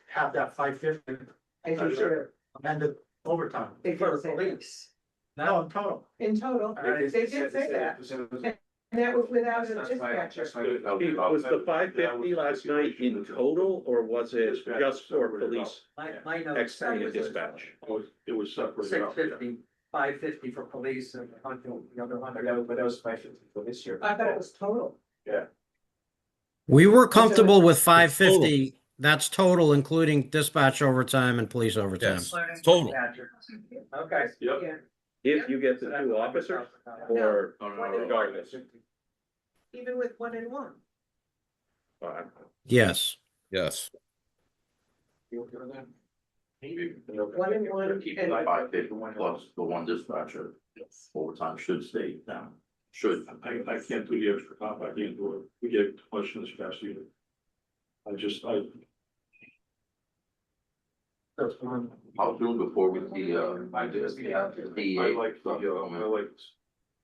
have that 550 I think sure, amended overtime. they For did say that. police. No, in total. In total, they did say that, and that was without a dispatcher. Was the 550 last night in total, or was it just for police My notes. exiting a dispatch? It was separated out. 650, 550 for police and the other 100. But that was 550 for this year. I thought it was total. We were comfortable with 550. That's total, including dispatch overtime and police overtime. Yes, total. Okay. Yep. Yeah, If you get the 2 officers, or regardless? even with 1 and 1. Yes. Yes. One and one, and 550 plus the 1 dispatcher, overtime should stay down. Should. I can't do the extra time, I can't do it. We get too much in this past year. I'll do it before we see, I like,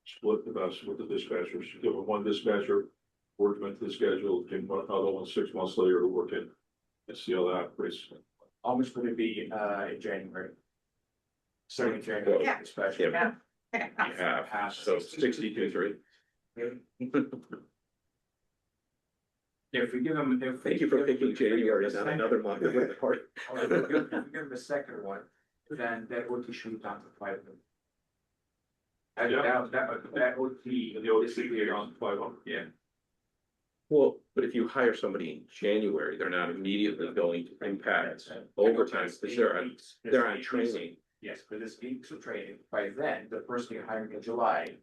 split the best with the dispatchers, give them 1 dispatcher, work into the schedule, give them another one 6 months later to work in. And see how that operates. How much would it be in January? Starting in January. Yeah. Especially. Yeah. Yeah, so 62.3. If we give them, Thank you for picking January, not another month with the party. If we give them the second one, then that OT should be down to 5 million. And Yeah. that OT, And the OT on 500. yeah. Well, but if you hire somebody in January, they're not immediately going to impact overtime because they're on training. Yes, for this week's of training, by then, the person you're hiring in July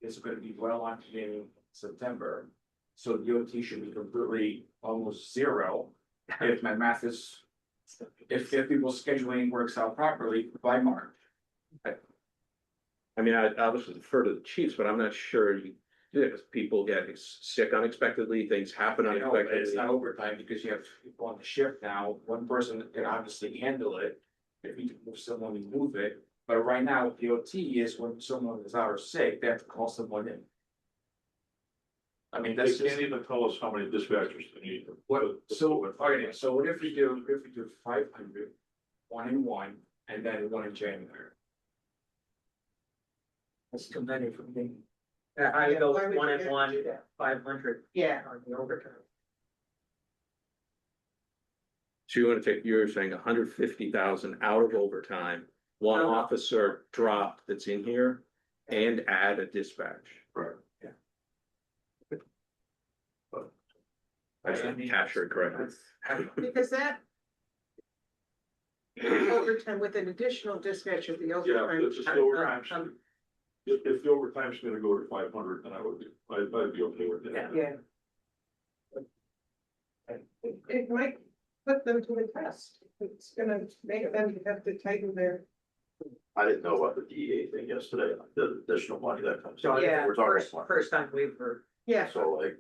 is gonna be well on in September. So the OT should be completely almost 0, if my math is, if people's scheduling works out properly by March. I mean, I obviously defer to the chiefs, but I'm not sure if people get sick unexpectedly, things happen I know, but it's unexpectedly. not overtime because you have people on the shift now, 1 person can obviously handle it. If you can move someone, you move it, but right now, the OT is when someone is out or sick, they have to call someone in. I mean, They that's can't just, even tell us how many dispatchers they need. what, so, okay, so what if we do 500, 1 and 1, and then 1 in January? That's too many for me. I would go Why would one you and ever one, do that? 500 Yeah, on the overtime. So you want to take, you're saying 150,000 out of overtime, one No, no. officer drop that's in here and add a dispatch. Right. I just didn't capture it correctly. because that. Overtime with an additional dispatch of the Yeah, overtime. it's just overtime. If the overtime's gonna go to 500, then I'd be okay with that. Yeah. It might put them to the test. It's gonna make them have to tighten their. I didn't know about the DEA thing yesterday, the additional money that comes. So Yeah. We're talking first, about, first time we've heard. Yeah, so like,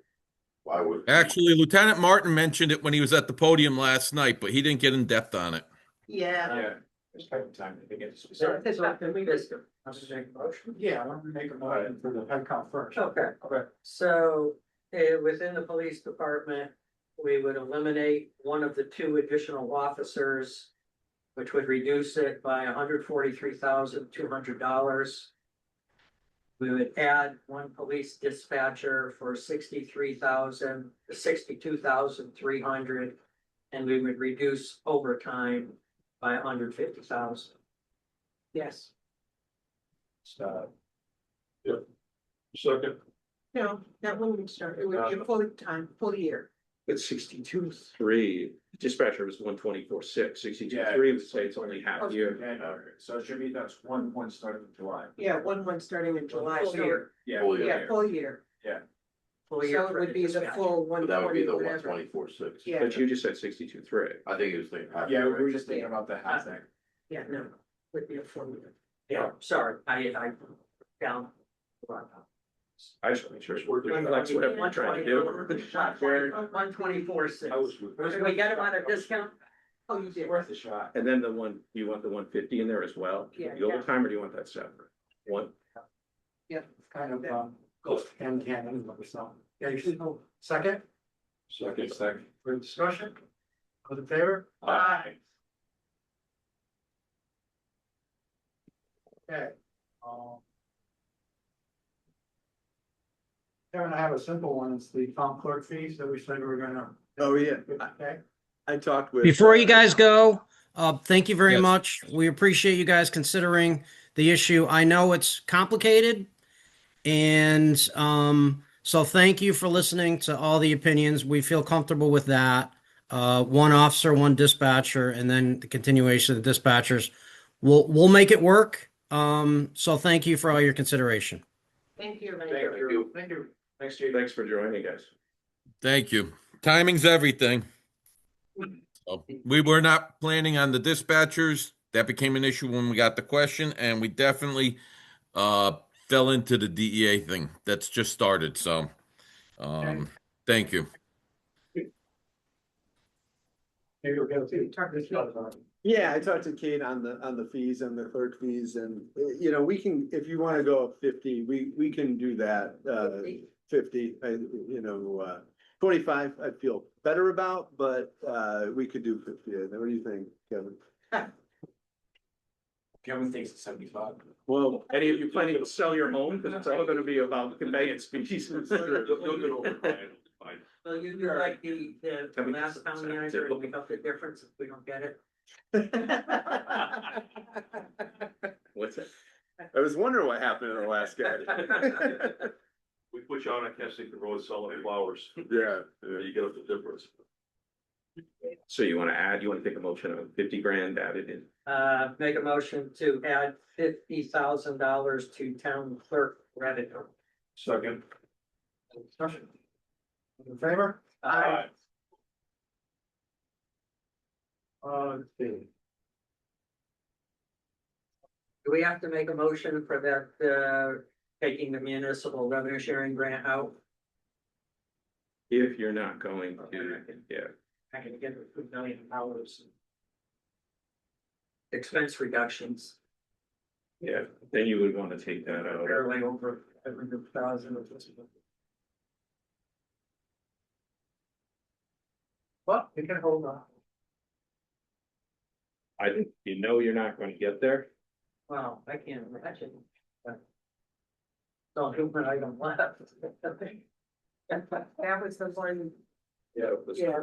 why would? Actually, Lieutenant Martin mentioned it when he was at the podium last night, but he didn't get in depth on it. yeah. Yeah. There's plenty of time to get So, specific. It's not gonna be this- I'm gonna make a motion. Yeah, let me make a motion for the head count first. Okay. Okay. So, within the police department, we would eliminate one of the two additional officers, which would reduce it by $143,200. We would add one police dispatcher for 62,300, and we would reduce overtime by 150,000. Yes. Second, No, that one would start, it would be a full time, full year. It's 62.3, dispatcher was 124.6, 62.3 would say it's only half year. Yeah, no, so it should be, that's 1 starting in July. Yeah, one starting in July. Full so- year. Yeah. Full year. Yeah, full year. Full year So it for would be the dispatcher. full But that would be 120, the whatever. 124.6. Yeah. But you just said 62.3. I think he was thinking. Yeah, we were just thinking about the half thing. Yeah, no, would be a full year. Yeah, sorry, I down. I just want to make sure. It's working. That's what I'm trying to do. 124.6. I was with. Did we get him on a discount? Oh, you did. Worth a shot. And then the one, you want the 150 in there as well? Yeah. The overtime, or do you want that separate? One, It's kind of, goes hand in hand anyway, so. Yeah, you should, second, Second. for discussion, all in favor? Aye. Okay. Kevin, I have a simple one, it's the town clerk fees that we said we were gonna. Oh, yeah. Okay, I talked with. Before you guys go, thank you very Yes. much. We appreciate you guys considering the issue. I know it's complicated. And so thank you for listening to all the opinions. We feel comfortable with that. One officer, one dispatcher, and then the continuation of the dispatchers. We'll make it work. So thank you for all your consideration. Thank you. Thank you. thank you. Thanks, Chief. thanks for joining, guys. Thank you. Timing's everything. So, we were not planning on the dispatchers. That became an issue when we got the question, and we definitely fell into the DEA thing. That's just started. So, thank you. Maybe we'll get to. Yeah, I talked to Kate on the fees and the clerk fees and, you know, we can, if you wanna go up 50, we can do that, 50, 25, I feel better about, but, we could do 50. What do you think, Kevin? Kevin thinks it's 75. Well, any of you planning to sell your home? Because it's all going to be about conveyance fees. You'll get over it. Fine. Well, you do like the Can we last just- town manager and make up the difference if we don't get it. What's it? I was wondering what happened to the last guy. We put you on a Kensington Road selling flowers. Yeah, You get up the difference. So you want to add, you want to take a motion of 50 grand added in? Make a motion to add $50,000 to town clerk revenue. Second. Discussion. In favor? Aye. Let's see. Do we have to make a motion for that, taking the municipal revenue sharing grant out? If you're not going to, yeah. I can get the $2 million. Expense reductions, Yeah, then you would want to take that out. barely over 100,000. Well, we can hold on. I think you know you're not going to get there. Wow, I can't imagine. Don't have an item left. That was the one, Yeah, it was yeah,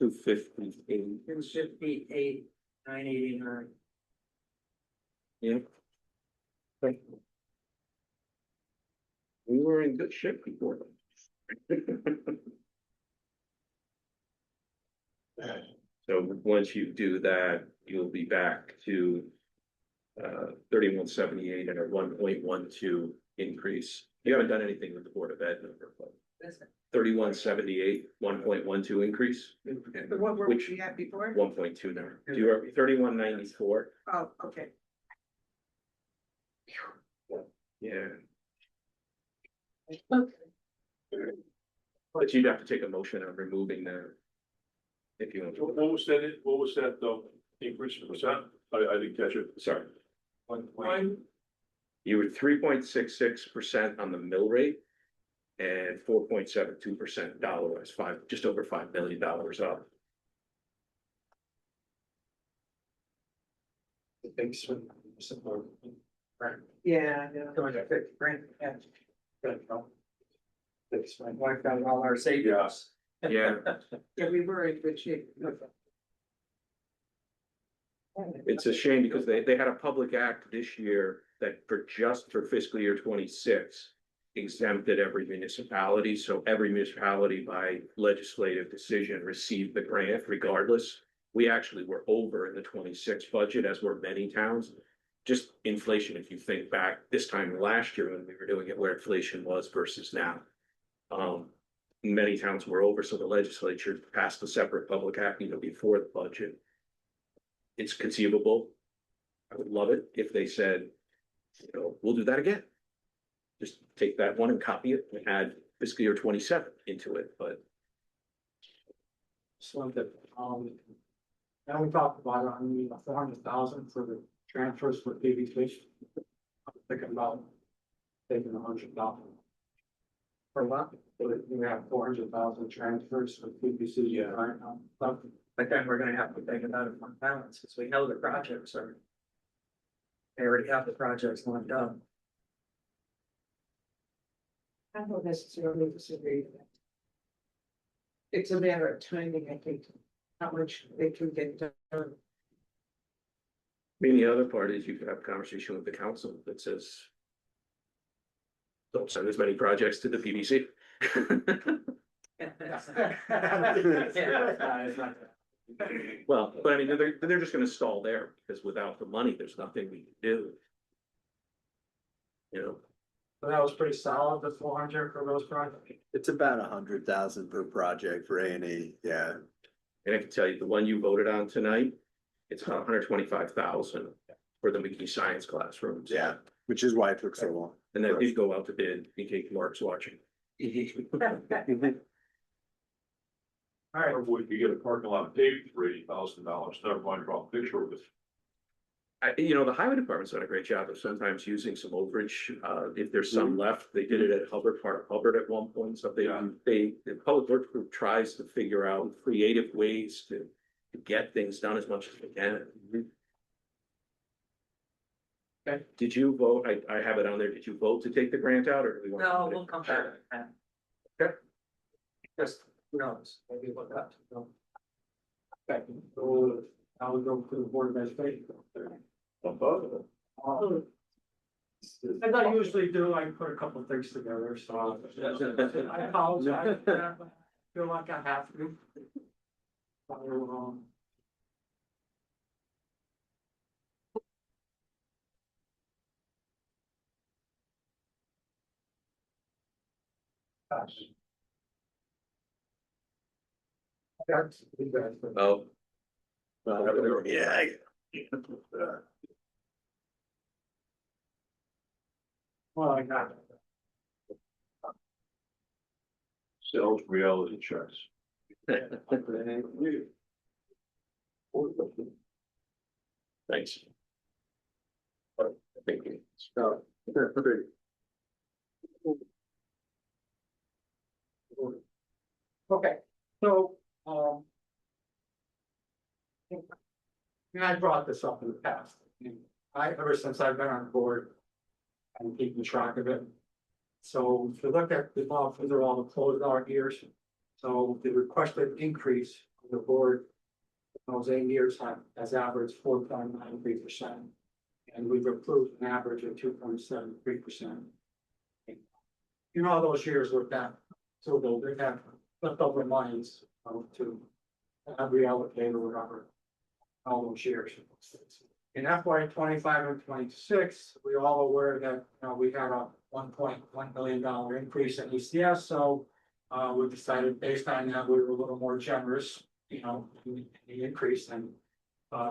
258. It was 58, 989. Yeah. Okay. We were in good shape before. So once you do that, you'll be back to 3178 and a 1.12 increase. You haven't done anything with the Board of Ed number, but 3178, 1.12 increase. what were Which- we at before? 1.2 now. Do you have 3194? Oh, okay. Yeah. But you'd have to take a motion on removing that. If you want. What was that, increase in percent? I didn't catch it. Sorry. One, You were 3.66% on the mill rate. And 4.72% dollarized, just over $5 million up. yeah, yeah. 250 grand. Yeah. Wiped out all our savings. Yeah. Yeah, we were in good shape. It's a shame because they had a public act this year that for fiscal year 26 exempted every municipality. So every municipality by legislative decision received the grant regardless. We actually were over in the 26 budget, as were many towns. Just inflation, if you think back this time last year when we were doing it, where inflation was versus now. Many towns were over, so the legislature passed a separate public act, before the budget. It's conceivable. I would love it if they said, we'll do that again. Just take that one and copy it and add fiscal year 27 into it, but. So that, now we talked about it, I mean, 400,000 for the transfers for PVC. I'm thinking about taking 100,000. For what? We have 400,000 transfers for PVC. Yeah. Right now. But then we're gonna have to take it out of fund balance, because we know the projects are. They already have the projects lined up. I don't necessarily disagree with that. It's a matter of timing, I think, how much they can get done. I mean, the other part is you could have a conversation with the council that says. Don't send as many projects to the PBC. Well, but I mean, they're just gonna stall there, because without the money, there's nothing we can do. So that was pretty solid, the 400 for those projects. It's about 100,000 per project for A&E, yeah. And I can tell you, the one you voted on tonight, it's about 125,000 for the McGee Science classrooms. Yeah, which is why it took so long. And that did go out to bid, in case Mark's watching. All right, Or would you get a parking lot paved for $80,000, never mind draw a picture of it. The highway department's done a great job of sometimes using some overage, if there's some left, they did it at Hubbard, part of Hubbard at one point, so the public works group tries to figure out creative ways to get things done as much as they can. Okay, did you vote? I have it on there, did you vote to take the grant out, or do we want? No, we'll come back. Okay. Just, who knows, maybe we'll have to go. okay, so now we go to the Board of Education. As I usually do, I put a couple things together, so I apologize. I feel like I have to. Oh. Yeah. Well, I got it. Sales reality checks. Thanks. Thank you. Okay, so, and I brought this up in the past, and ever since I've been on board, I'm keeping track of it. So if you look at the above, these are all the closed out years. So the requested increase of the board, those 8 years has averaged 4.93%. And we've approved an average of 2.73%. You know, those years with that, so they have leftover monies to reallocate or whatever. All those years. In FY 25 and 26, we're all aware that, we had a $1.1 million increase in ECS, so we decided based on that, we were a little more generous, in the increase, and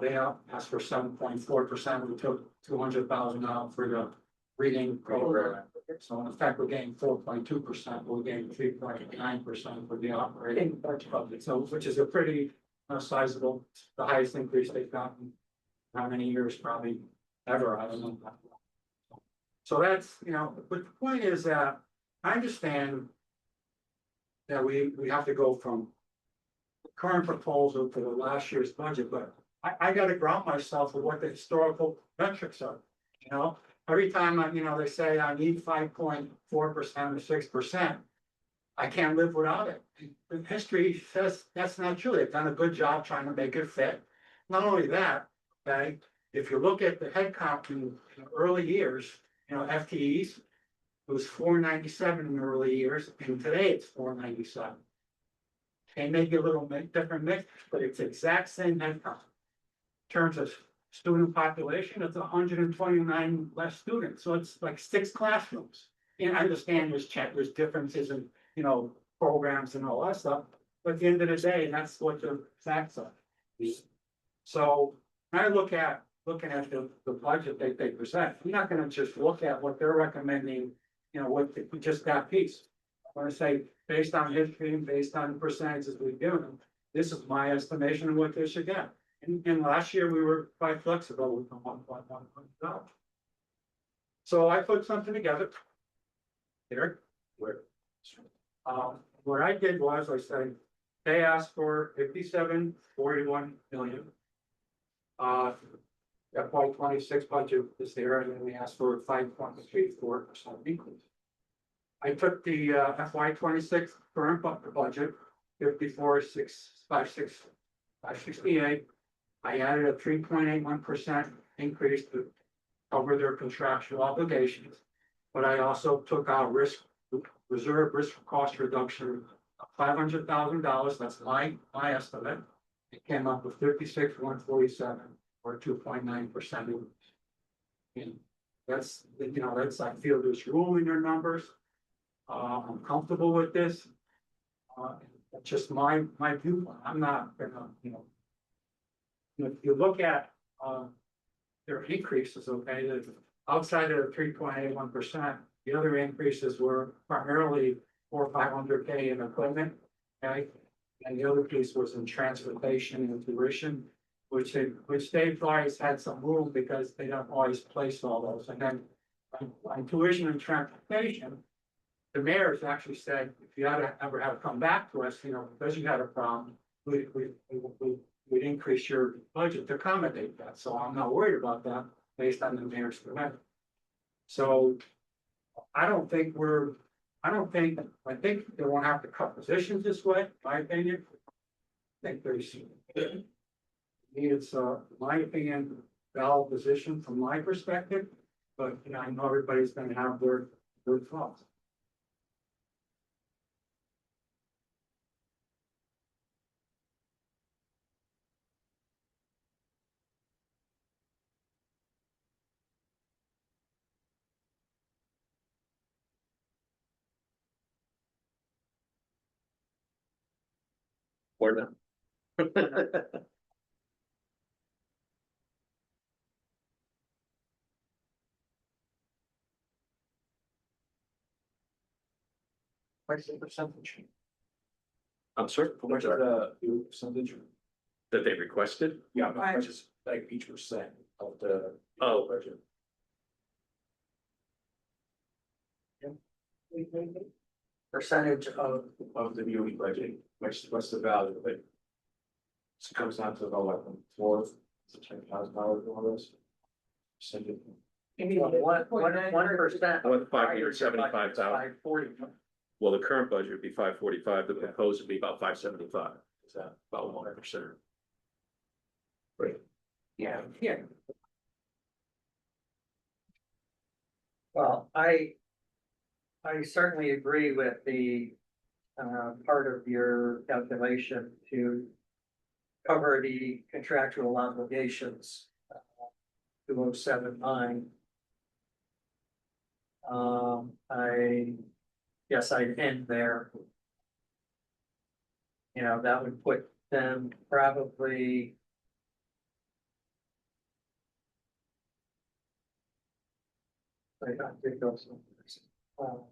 they asked for 7.4%. We took 200,000 out for the reading program. So in effect, we're getting 4.2%, we're getting 3.9% for the operating budget, so which is a pretty sizable, the highest increase they've gotten. How many years, probably ever, I don't know. So that's, but the point is that I understand that we have to go from the current proposal to the last year's budget, but I gotta ground myself with what the historical metrics are, Every time they say I need 5.4% or 6%, I can't live without it. The history says that's not true. They've done a good job trying to make it fit. Not only that, okay, if you look at the headcount in early years, FTEs, it was 497 in the early years, and today it's 497. They may be a little different mix, but it's the exact same headcount. In terms of student population, it's 129 less students, so it's like 6 classrooms. And I understand there's differences in, programs and all that stuff, but at the end of the day, that's what the facts are. So when I looking at the budget they present, I'm not gonna just look at what they're recommending, what we just got piece. I wanna say, based on history and based on the percentages we've given them, this is my estimation of what they should get. And last year, we were quite flexible with the 1.1 million. So I put something together. There, what I did was I said, they asked for 57.41 million. FY 26 budget is there, and then we asked for a 5.34% increase. I took the FY 26 current budget, 568. I added a 3.81% increase to cover their contractual obligations. But I also took out reserve risk cost reduction of $500,000. That's my estimate. It came up with 56,147 or 2.9%. And that's, I feel there's room in your numbers. I'm comfortable with this. It's just my viewpoint. I'm not gonna, if you look at their increases, okay, outside of the 3.81%, the other increases were primarily for 500K in equipment, okay? And the other piece was in transportation and tuition, which they've always had some room because they don't always place all those. And then on tuition and transportation, the mayor's actually said, if you ever have to come back to us, because you had a problem, we'd increase your budget to accommodate that. So I'm not worried about that based on the mayor's commitment. So I think they won't have to cut positions this way, in my opinion. I think there's it's my opinion, valid position from my perspective, but I know everybody's gonna have their thoughts. Or not. What's the percentage? I'm sorry, How much of the percentage? that they requested? Yeah, how much is like each percent of the Oh. budget? Percentage of, Of the BOE budget, what's the value of it? So it comes down to about what, $10,000 more or less? Percentage. You mean One 1.9%? percent. I went 575,000. 540. Well, the current budget would be 545, the proposed would be about 575. Is that about 1%? Yeah. Well, I certainly agree with the part of your calculation to cover the contractual obligations. 2079. I guess I'd end there. You know, that would put them probably. I think those. So,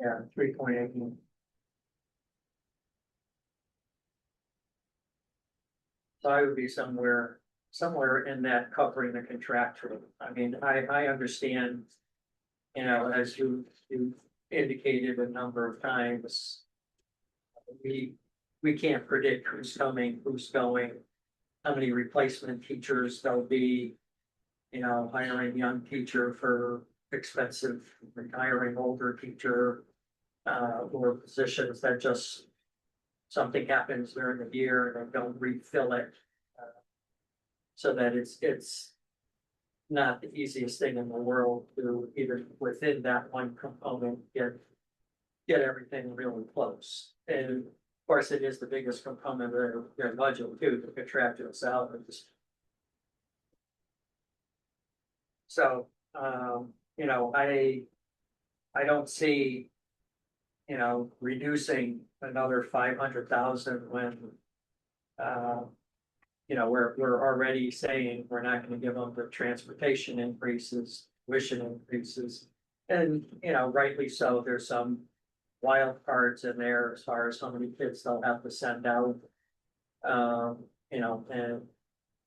yeah, 3.8. So I would be somewhere in that covering the contractual. I mean, I understand. You know, as you indicated a number of times. We can't predict who's coming, who's going, how many replacement teachers there'll be. You know, hiring young teacher for expensive, retiring older teacher. Or positions that just, something happens during the year and they don't refill it. So that it's not the easiest thing in the world to even within that one component get everything really close. And of course, it is the biggest component of their budget too, the contractual salaries. So, you know, I don't see, you know, reducing another 500,000 when, you know, we're already saying we're not gonna give them the transportation increases, tuition increases. And, you know, rightly so, there's some wild cards in there as far as how many kids they'll have to send out. You know, and,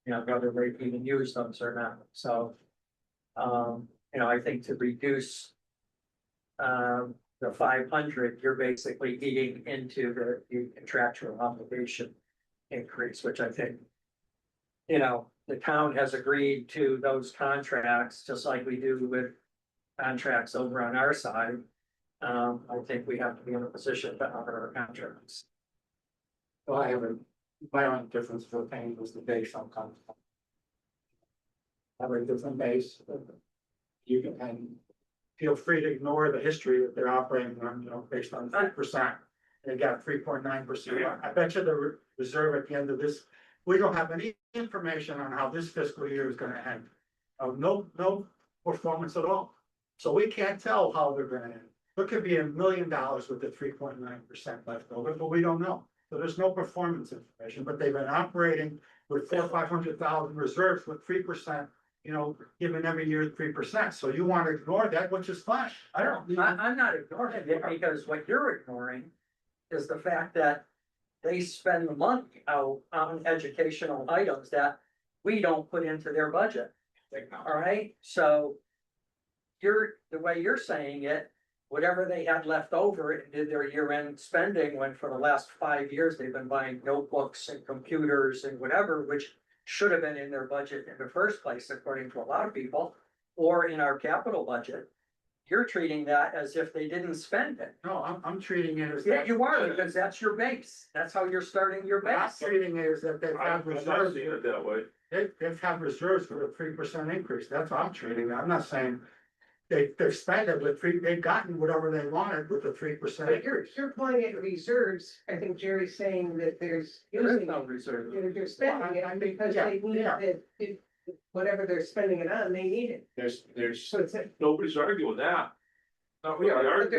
you know, whether they even use those or not, so. You know, I think to reduce. The 500, you're basically eating into the contractual obligation increase, which I think. You know, the town has agreed to those contracts, just like we do with contracts over on our side. I think we have to be in a position to honor our contracts. Well, my only difference for the pain was the base sometimes. Have a different base. You can, and feel free to ignore the history that they're operating on, you know, based on 3%. They got 3.9%. I bet you the reserve at the end of this, we don't have any information on how this fiscal year is gonna end. No performance at all. So we can't tell how they're gonna end. There could be $1 million with the 3.9% left over, but we don't know. So there's no performance information, but they've been operating with 400,000 or 500,000 reserves with 3%. You know, given every year 3%, so you want to ignore that, which is fine. I'm not ignoring it, because what you're ignoring is the fact that they spend the money out on educational items that we don't put into their budget. All right, so the way you're saying it, whatever they had left over and did their year-end spending, when for the last 5 years, they've been buying notebooks and computers and whatever, which should have been in their budget in the first place, according to a lot of people, or in our capital budget. You're treating that as if they didn't spend it. No, I'm treating it as. Yeah, you are, because that's your base. That's how you're starting your I'm base. treating it as that they've I'm had not reserves. seeing it that way. They've had reserves for a 3% increase. That's how I'm treating it. I'm not saying. They've spent it with they've gotten whatever they wanted with the 3% But increase. you're calling it reserves. I think Jerry's saying that there's. There is using no it. reserve. They're spending it because Yeah, they need yeah. it, whatever they're spending it on, they need it. There's, So it's, Nobody's arguing that. no, we are, But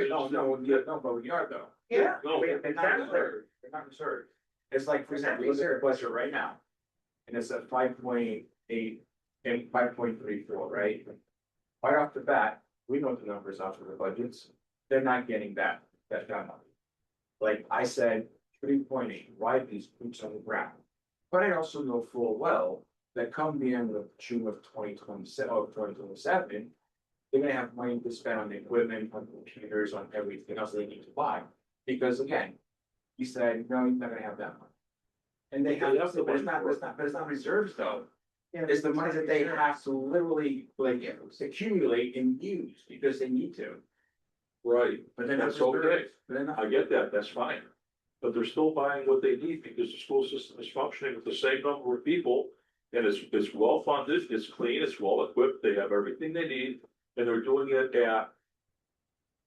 but we are though. yeah. No, They're not reserved, they're not reserved. It's like, for example, look at the budget right now. And it's at 5.8 and 5.34, right? Right off the bat, we know the numbers out for the budgets, they're not getting that done. Like I said, 3.8, why these boots on the ground? But I also know full well that come the end of June of 2027, or 2027, they're gonna have money to spend on the equipment, on computers, on everything else they need to buy. Because again, he said, no, you're not gonna have that money. And they have, They have to but it's budget not, for it. but it's not reserves though. Yeah, It's the money that they have to literally like accumulate and use because they need to. Right, But then that's okay. But then I get that, that's fine. But they're still buying what they need because the school system is functioning with the same number of people. And it's well funded, it's clean, it's well equipped, they have everything they need, and they're doing it at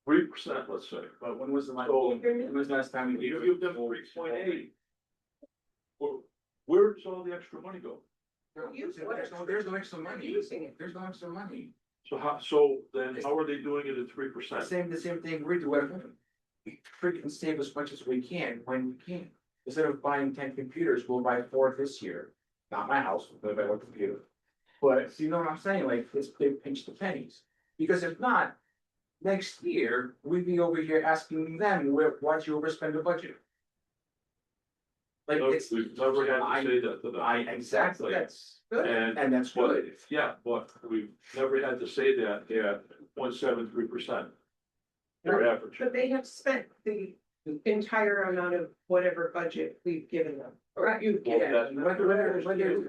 3%, let's say. But when was the last, So- when was the last time we You gave give them 3.8. Where does all the extra money go? There's no extra money. Using it. There's no extra money. So then how are they doing it at 3%? The same thing we do, we freaking save as much as we can when we can. Instead of buying 10 computers, we'll buy 4 this year. Not my house, we'll buy one computer. But you know what I'm saying, like, they pinch the pennies, because if not, next year, we'd be over here asking them, why'd you overspend the budget? Like, No, it's. we've never had to say that to them. Exactly, that's good, And- and that's But, good. yeah, but we've never had to say that at 0.73%. Their average. But they have spent the entire amount of whatever budget we've given them. Or you've Well, given. that's-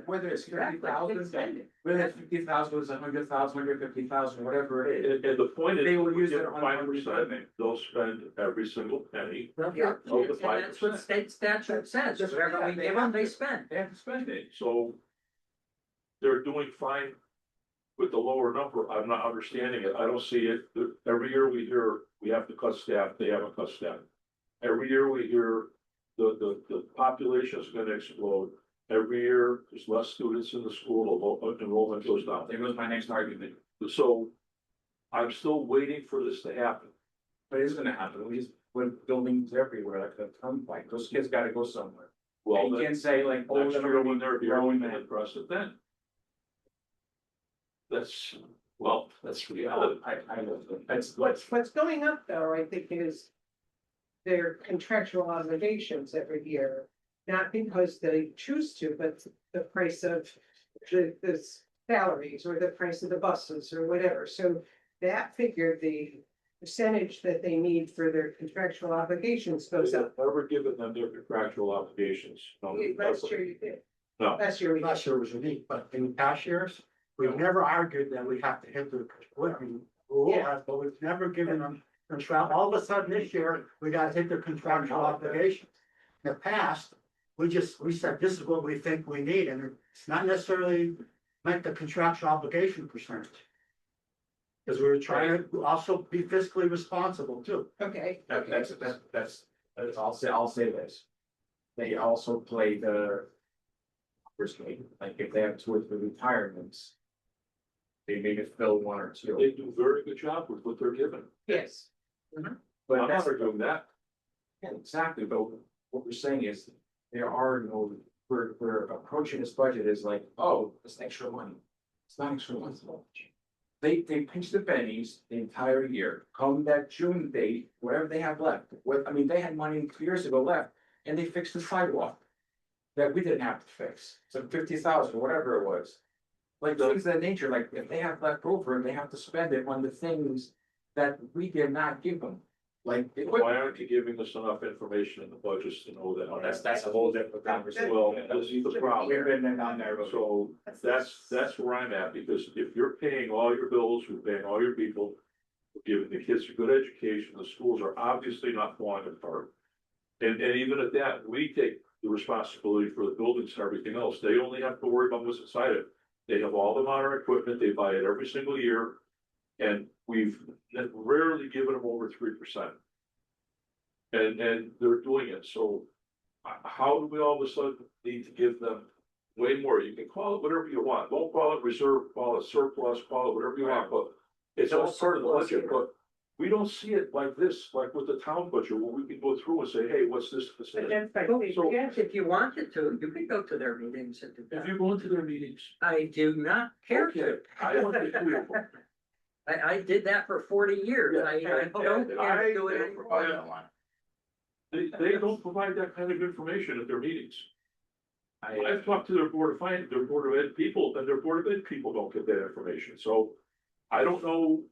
Whether it's 50,000, whether it's 50,000, it's 100,000, 150,000, whatever it is. And the point is, They will we use give it them on 5%, they'll spend every single penny. Yeah, Over and that's what 5%. state statute says, whatever we give them, they spend. They have to spend it. So they're doing fine with the lower number. I'm not understanding it. I don't see it. Every year we hear we have to cut staff, they haven't cut staff. Every year we hear the population is gonna explode. Every year there's less students in the school, enrollment goes down. There goes my next argument, So I'm still waiting for this to happen. but it's gonna happen, with buildings everywhere, like the turnpike, those kids gotta go somewhere. Well, And you then can't say like, oh, next they're year when they're here, we growing can that. address it then. That's reality. That's What's going up though, I think, is their contractual obligations every year. Not because they choose to, but the price of the salaries or the price of the buses or whatever. So that figure, the percentage that they need for their contractual obligations goes We've up. never given them their contractual obligations. No, Last year you did. No. Last year we did. Last year was unique, but in past years, we've never argued that we have to hit the, rule, Yeah. but we've never given them control. All of a sudden this year, we gotta hit the contractual obligations. In the past, we said, this is what we think we need, and it's not necessarily meant the contractual obligation percentage. Because we were trying to also be fiscally responsible too. Okay. that's, I'll say this. They also play the. First game, like if they have 2 or 3 retirements. They maybe fill 1 or 2. They do a very good job with what they're given. Yes. But I'm that's, not doing that. yeah, exactly, but what we're saying is, there are no, we're approaching this budget is like, oh, it's extra money. It's not extra money. They pinch the pennies the entire year, come that June date, whatever they have left, they had money 2 years ago left, and they fixed the sidewalk. That we didn't have to fix, so 50,000, whatever it was. Like things of that nature, like if they have left over, they have to spend it on the things that we did not give them. Like, Why aren't you giving us enough information in the budgets to know that? that's a whole different conversation. Well, this is the problem. We've been down there before. So that's where I'm at, because if you're paying all your bills, you're paying all your people, giving the kids a good education, the schools are obviously not falling apart. And even at that, we take the responsibility for the buildings and everything else. They only have to worry about what's inside it. They have all the modern equipment, they buy it every single year. And we've rarely given them over 3%. And they're doing it, so how do we all of a sudden need to give them way more? You can call it whatever you want, don't call it reserve, call it surplus, call it whatever you want, but it's all part of the budget, but we don't see it like this, like with the town budget, where we can go through and say, hey, what's this? But that's like, So- yes, If you wanted to, you could go to their meetings and do If that. you go into their meetings, I do not care okay, to. I want to do it. I did that for 40 years. I don't care to do it anymore. They don't provide that kind of information at their meetings. I've talked to their board of finance, their board of ed people, and their board of ed people don't get that information, so I don't know.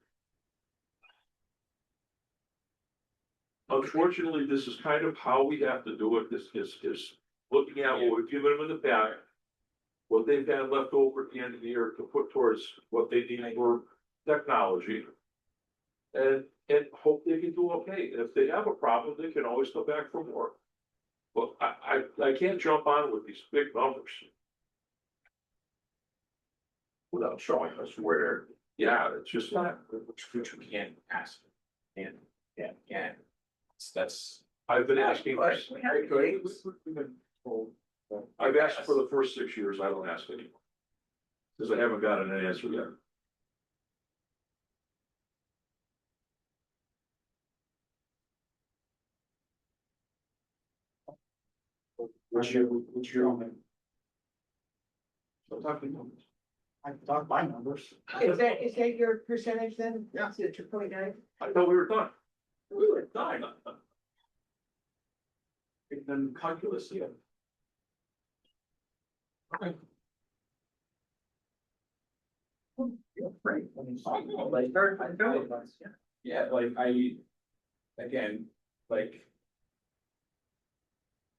Unfortunately, this is kind of how we have to do it, this is looking at what we've given them in the past. What they've had left over at the end of the year to put towards what they need for technology. And hope they can do okay. And if they have a problem, they can always come back for more. But I can't jump on with these big numbers. Without showing us where, yeah, it's just not. Which we can't ask. And, yeah. That's. I've been asking. But we have dates. I've asked for the first 6 years, I don't ask anymore. Cause I haven't gotten an answer yet. What's your? I can talk my numbers. Is that your percentage then? Yeah. Is it 2.9? I thought we were done. We were done. And then calculus, yeah. Okay. Right. Yeah, like again, like.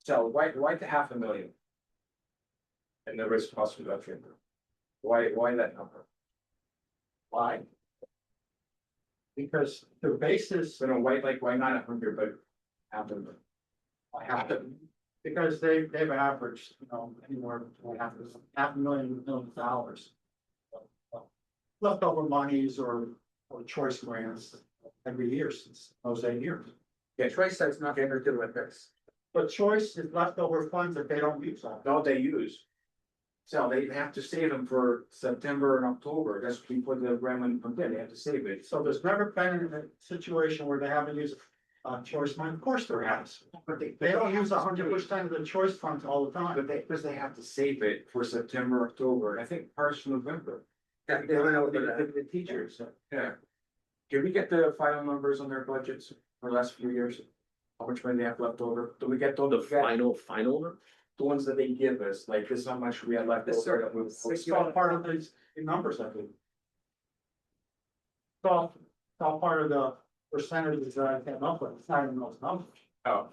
So why the 500,000? And the risk cost reduction? Why that number? Why? Because the basis. So no, why not 100, but half of it? I have to, because they've averaged, anywhere between half a million dollars. Leftover monies or choice grants every year since those 8 years. Yeah, Choice has nothing to do with this. But choice is leftover funds that they don't use all. No, they use. So they have to save them for September and October, that's before the grant comes in, they have to save it. So there's never been a situation where they haven't used choice money. Of course there has. But They don't use 100% of the choice funds all the time. because they have to save it for September, October, and I think parts of November. The teachers, yeah. Can we get the final numbers on their budgets for the last few years? How much money they have left over? Do we get The final, the ones that they give us, like this is how much we had left over? that we- It's all part of these numbers, I think. It's all part of the percentages that I came up with. It's not in those numbers. Oh,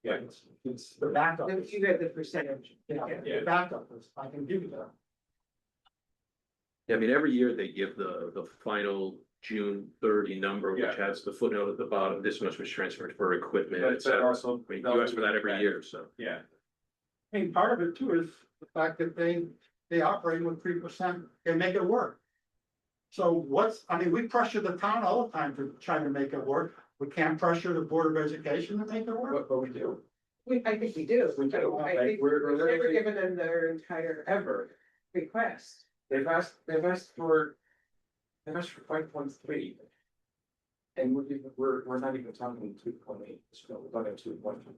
yeah. It's the backup. You got the percentage. Yeah, Yeah. the backup is, I can give you that. I mean, every year they give the final June 30 number, which Yeah. has the footnote at the bottom, this much was transferred for equipment, et But cetera. also. I mean, you ask for that every year, so. Yeah. I mean, part of it too is the fact that they operate with 3%, they make it work. So we pressure the town all the time to try to make it work. We can't pressure the Board of Education to make it work. But we do. I think we do. We do. I Like, think we're we've never literally- given them their entire Ever. request. They've asked for 5.3. And we're not even talking 2.8, so we're talking 2.2.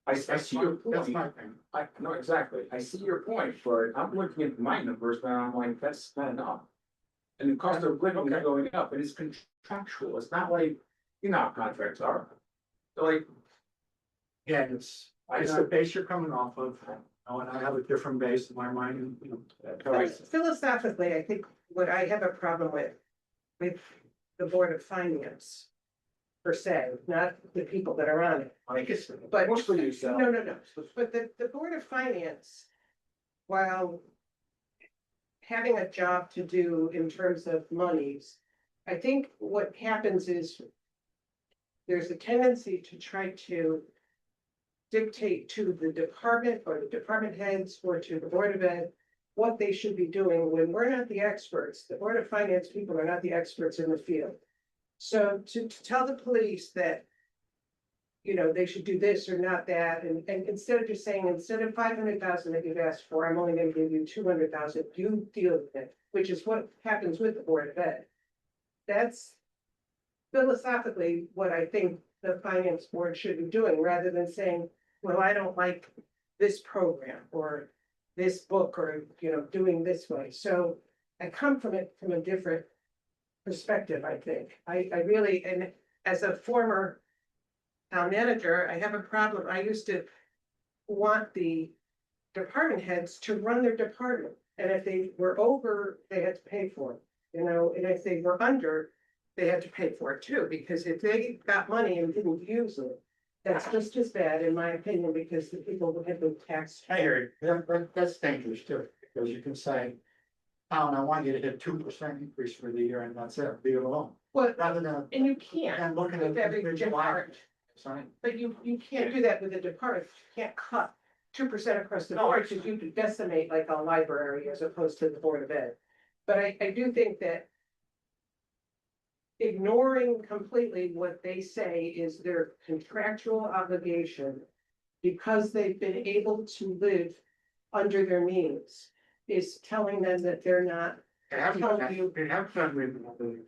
I see your That's point, my thing. no, exactly, I see your point, but I'm looking at my numbers now, I'm like, that's not enough. And the cost of living is going up, and it's contractual, it's not like, you know how contracts are. They're like, Yeah, it's the base you're coming off of, and I have a different base in my mind, Philosophically, I think what I have a problem with the Board of Finance per se, not the people that are on it. I guess, But- mostly you sell. No, but the Board of Finance, while having a job to do in terms of monies, I think what happens is there's a tendency to try to dictate to the department or the department heads or to the Board of Ed what they should be doing when we're not the experts. The Board of Finance people are not the experts in the field. So to tell the police that, they should do this or not that, and instead of just saying, instead of 500,000 that you've asked for, I'm only gonna give you 200,000, you deal with it, which is what happens with the Board of Ed. That's philosophically what I think the finance board should be doing, rather than saying, well, I don't like this program or this book or, doing this way. So I come from it from a different perspective, I think. I really, and as a former town manager, I have a problem. I used to want the department heads to run their department. And if they were over, they had to pay for it, and if they were under, they had to pay for it too, because if they got money and didn't use it, That's just as bad, in my opinion, because the people who have been taxed. I hear you. That's dangerous too, because you can say, I want you to hit 2% increase for the year and that's it, leave it alone. Well, Rather than, and you can't, and looking at with every individual department, items. Sorry. but you can't do that with a department, you can't cut 2% across the board, because you could decimate like a library as opposed to the Board of Ed. But I do think that ignoring completely what they say is their contractual obligation, because they've been able to live under their means, is telling them that they're not. They haven't done that. They haven't done reasonable things.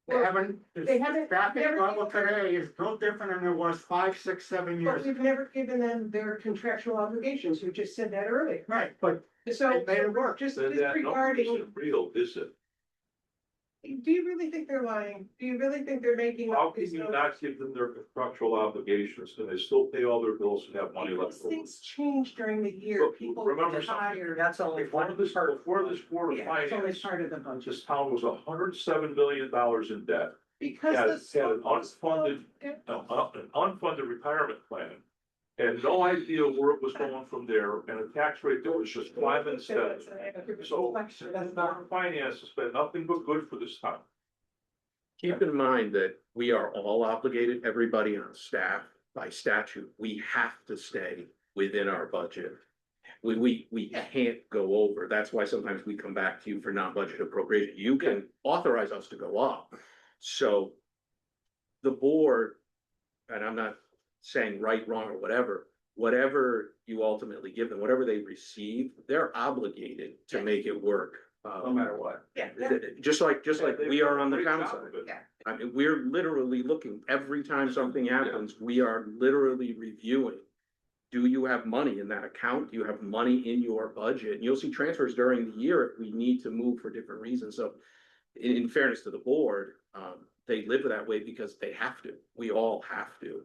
They haven't. They haven't- Staffing never- level today is no different than it was 5, 6, 7 years. But we've never given them their contractual obligations, you just said that earlier. Right, but So, It made it work. just Then that number disregarding, isn't real, is it? do you really think they're lying? Do you really think they're making? How up can these you numbers? not give them their contractual obligations and they still pay all their bills and have money left Because over? things change during the year, Look, people remember something. retire. That's only Before one this, part. before this board of Yeah, it's only finance, part of the budget. this town was $107 million in debt. Because had- the. had an school was unfunded- full. An unfunded retirement plan. And no idea where it was going from there, and a tax rate that was just climbing steadily. So, the board of finance has been nothing but good for this town. Keep in mind that we are all obligated, everybody on staff, by statute, we have to stay within our budget. We can't go over. That's why sometimes we come back to you for non-budget appropriation. You can authorize us to go up. So the board, and I'm not saying right, wrong, or whatever you ultimately give them, whatever they receive, they're obligated to make it work. No matter what. Yeah. Just like They've we are done a on the great town job side. of it. Yeah. I mean, we're literally looking, every time something happens, we are literally reviewing. Do you have money in that account? Do you have money in your budget? And you'll see transfers during the year if we need to move for different reasons. So in fairness to the board, they live that way because they have to. We all have to.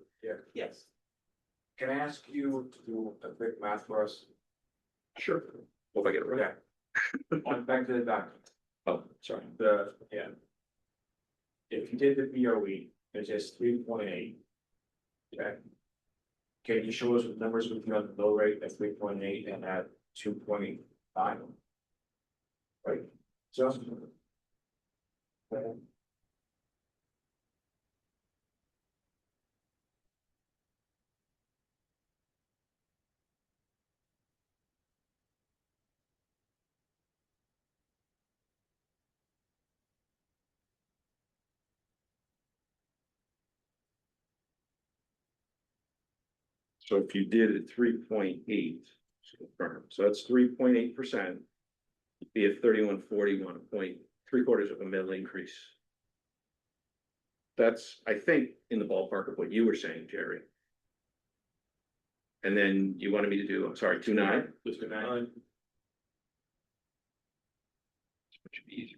Yes. Can I ask you to do a quick math for us? Sure. Hope I get it right. On back to the document, Oh, sorry. yeah. If you did the BOE, it's just 3.8. Okay. Can you show us what numbers with you on the low rate at 3.8 and at 2.5? Right, so. So if you did it 3.8, so that's 3.8%. Be a 3141 point, 0.75 increase. That's, I think, in the ballpark of what you were saying, Jerry. And then you wanted me to do, I'm sorry, 2.9? Just a 9. Which would be easier.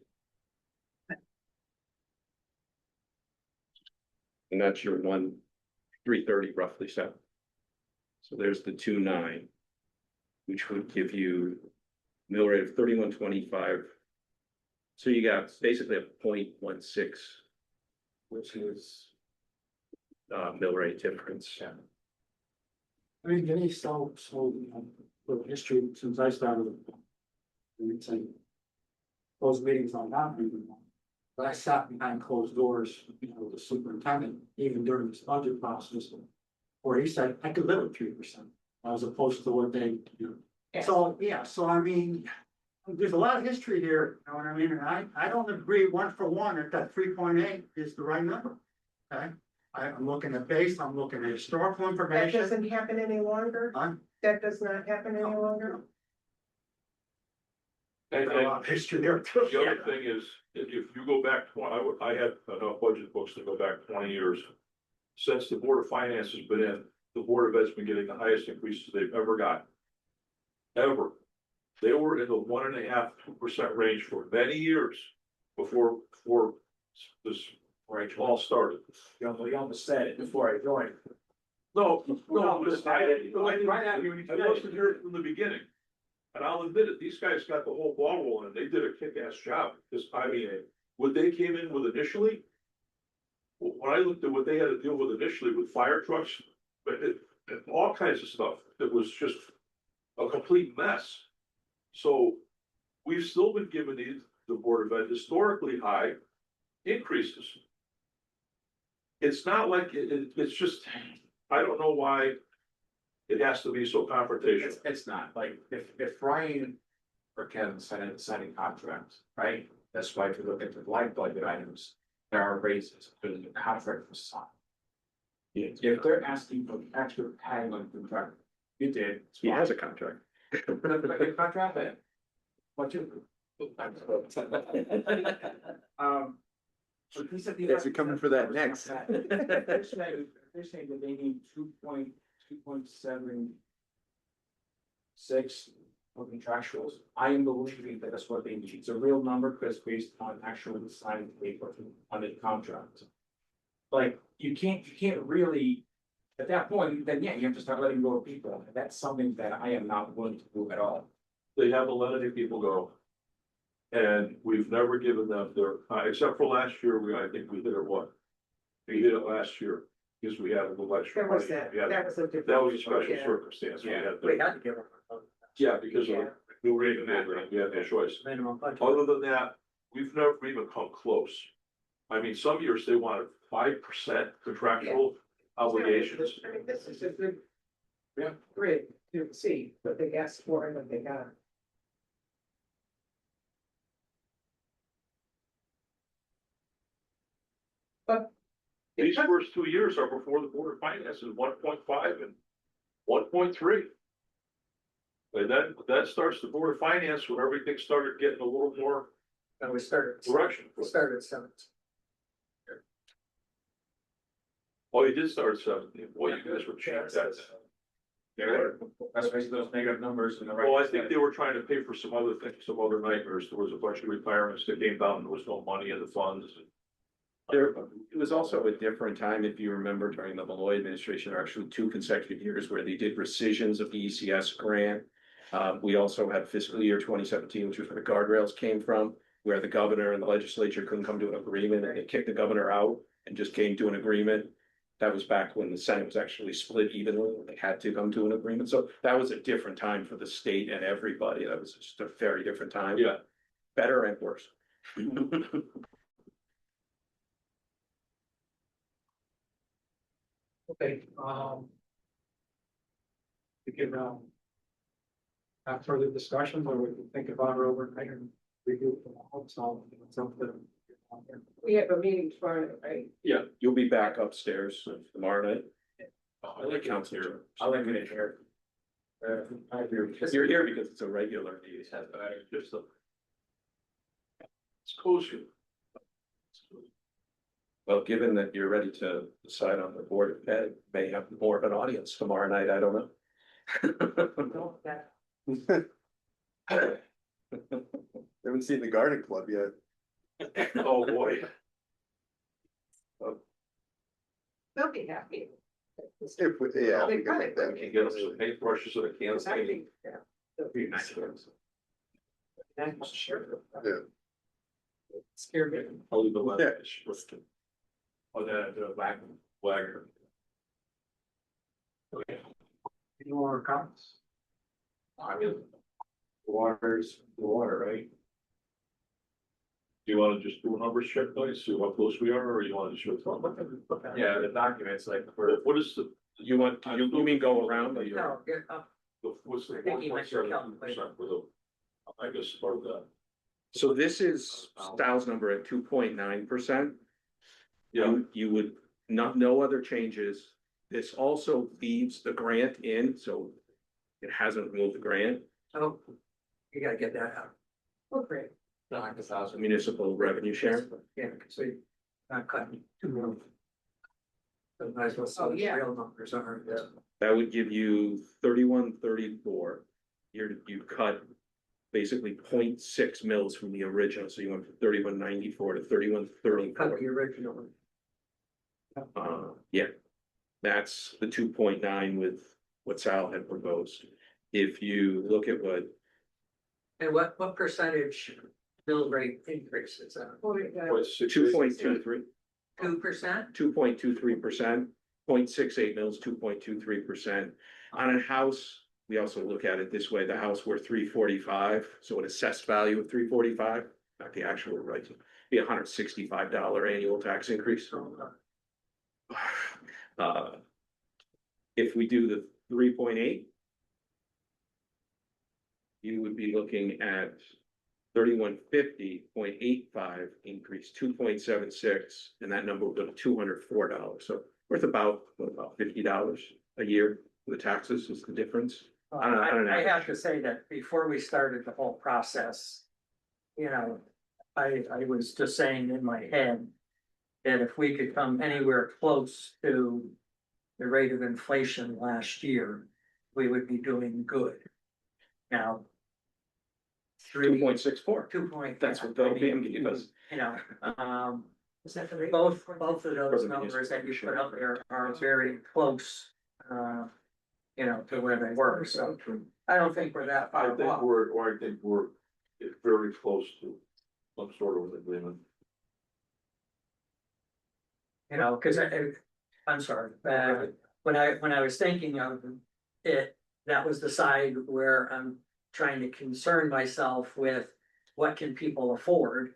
And that's your 330 roughly, so. So there's the 2.9, which would give you mill rate of 3125. So you got basically a 0.16, Which is, mill rate difference. I mean, getting little history since I started. It's like, those meetings on that meeting. But I sat behind closed doors, with the superintendent, even during this budget process. Where he said, I could live with 3%, as opposed to what they do. Yes. So, yeah, so I mean, there's a lot of history here, you know what I mean, and I don't agree 1 for 1 that 3.8 is the right number. Okay, I'm looking at base, I'm looking at historical That information. doesn't happen any longer? Huh? That does not happen any longer? And, Got a lot of history there too. the other thing is, if you go back, I had enough budget books to go back 20 years. Since the Board of Finance has been in, the Board of Ed's been getting the highest increases they've ever got. Ever. They were in the 1.5% to 2% range for many years before this all started. you almost said it before I joined. No, No, listen, I- right at you, I wasn't here from the beginning. And I'll admit it, these guys got the whole ball rolling and they did a kick-ass job. Because, I mean, what they came in with initially when I looked at what they had to deal with initially with fire trucks, but all kinds of stuff, it was just a complete mess. So we've still been giving the Board of Ed historically high increases. It's not like, it's just, I don't know why it has to be so confrontational. It's not, like, if Ryan or Kevin signing contracts, right? That's why if you look at the light budget items, there are raises, because the contract was signed. If they're asking for extra pay on the contract, you did. it's He fine. has a contract. But your contract, what you? But he said the- Guys are coming for that next. They're saying that they need 2.76 for contractuals. I am believing that that's what they need. It's a real number, because based on actual signed paper on the contract. Like, you can't really, at that point, then yeah, you have to start letting go of people. That's something that I am not willing to do at all. They haven't let any people go. And we've never given them their, except for last year, I think we did it what? We did it last year, because we had an election. There was that, that was a different. That was a special Yeah. circumstance. Yeah. We had to give them Yeah, because of Yeah. the new rate program, we had no choice. a minimum budget. Other than that, we've never even come close. I mean, some years they wanted 5% contractual obligations. I mean, this is a good. Yeah. Grid to see what they asked for and what they got. But. These first 2 years are before the Board of Finance is 1.5 and 1.3. And then that starts the Board of Finance when everything started getting a little more And we started. direction. We started at 17. Oh, you did start at 17. Boy, you guys were changed that. That's why those negative numbers in the right. Well, I think they were trying to pay for some other things, some other nightmares. There was a bunch of retirements that came down, there was no money in the funds. There, it was also a different time, if you remember, during the Malloy administration, or actually 2 consecutive years where they did rescissions of the ECS grant. We also had fiscal year 2017, which was where the guardrails came from, where the governor and the legislature couldn't come to an agreement, and they kicked the governor out and just came to an agreement. That was back when the Senate was actually split evenly, and they had to come to an agreement. So that was a different time for the state and everybody. That was just a very different time. Yeah. Better and worse. Okay, we can, have further discussions, or we can think about it overnight and review it tomorrow, so it's something. We have a meeting tomorrow, night, right? Yeah, you'll be back upstairs tomorrow night. I like Council. I like it here. I agree. Because you're here because it's a regular meeting. Just a. It's cozy. Well, given that you're ready to decide on the Board of Ed, may have more of an audience tomorrow night, I don't know. No, that- Haven't seen the garden club yet. Oh, boy. They'll be happy. If we, yeah. They we can probably make that. would. Can get us some paintbrushes and a can of I paint. think, yeah. They'll be nice. That's sure. Yeah. Scared me. I'll leave the Yeah. left. Oh, the wagger. Okay. Any more comments? I mean, water's the water, right? Do you wanna just do a numbers check, guys, see how close we are, or you wanna just? Yeah, the documents, like, What is the, You want, you mean go around? Or you're- No, get up. what's the I think he meant your 1.7% for the, I guess, part of that? So this is Styles number at 2.9%. Yeah, You would not, no other changes. This also leaves the grant in, so it hasn't removed the grant. Oh, you gotta get that out. Oh, great. like 1,000. Municipal revenue share. Yeah, so you're not cutting 2 million. So might as well say Oh, the yeah. real numbers are, yeah. That would give you 3134. You cut basically 0.6 mils from the original, so you went from 3194 to 3134. Cut the original one. Yeah, that's the 2.9 with what Sal had proposed. If you look at what, And what percentage mill rate increase is that? Well, we got- What, 6? 2.23, 2%? 2.23%, 0.68 mils, 2.23%. On a house, we also look at it this way, the house we're 345, so an assessed value of 345, not the actual, right, be $165 annual tax increase. If we do the 3.8, you would be looking at 3150.85 increase, 2.76, and that number would go to $204. So worth about $50 a year for the taxes is the difference. I have to say that before we started the whole process, you know, I was just saying in my head that if we could come anywhere close to the rate of inflation last year, we would be doing good. Now, 2.64. 2 point. That's what the OPM gave us. You know, Is that the rate? both of those numbers that you put up there are very close, you know, to where they were, so I don't think we're that I far think off. we're very close to some sort of an agreement. You know, cause I'm sorry, when I was thinking of it, that was the side where I'm trying to concern myself with what can people afford?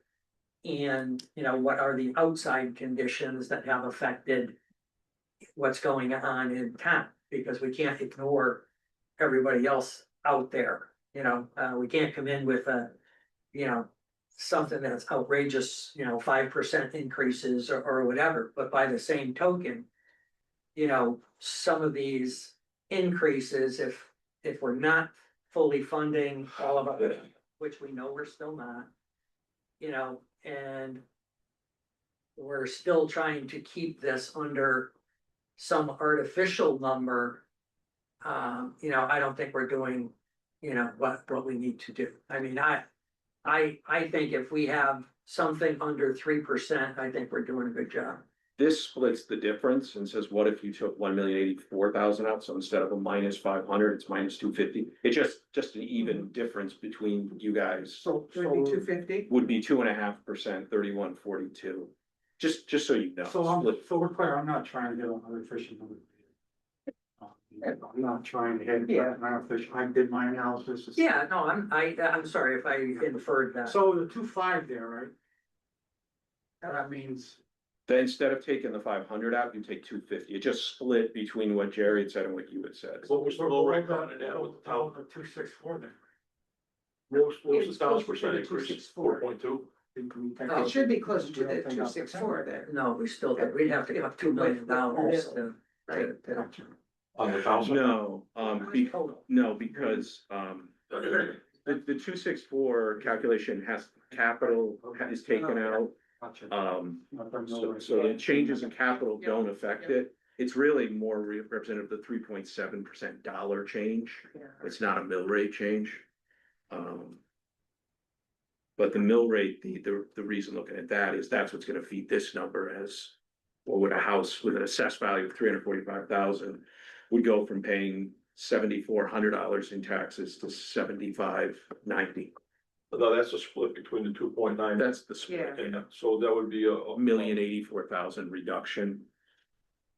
And, you know, what are the outside conditions that have affected what's going on in town? Because we can't ignore everybody else out there, you know, we can't come in with a, you know, something that's outrageous, you know, 5% increases or whatever, but by the same token, you know, some of these increases, if we're not fully funding all of it, which we know we're still not, you know, and we're still trying to keep this under some artificial number, you know, I don't think we're doing, you know, what we need to do. I mean, I think if we have something under 3%, I think we're doing a good job. This splits the difference and says, what if you took 1,084,000 out? So instead of a minus 500, it's minus 250. It's just an even difference between you guys. So, Would it be 250? Would be 2.5%, 3142. Just so you know. so we're clear, I'm not trying to get on other fishing. I'm not trying to hit, Yeah. I did my analysis. Yeah, no, I'm sorry if I inferred that. So the 2.5 there, right? That means, Then instead of taking the 500 out, you take 250. It just split between what Jerry had said and what you had said. What was the low rate on it now with the town? 2.64 then. What was It's the town's closer to percent increase? 264. 4.2? It should be closer to the 264 then. No, we'd have to have $2 million to. On the town side? No, because the 264 calculation has capital is taken out. So the changes in capital don't affect it. It's really more representative of the 3.7% dollar change. It's not a mill rate change. But the mill rate, the reason looking at that is that's what's gonna feed this number as, what would a house with an assessed value of 345,000 would go from paying $7,400 in taxes to $7,590. No, that's a split between the 2.9. That's the split. Yeah. And so that would be a $1,084,000 reduction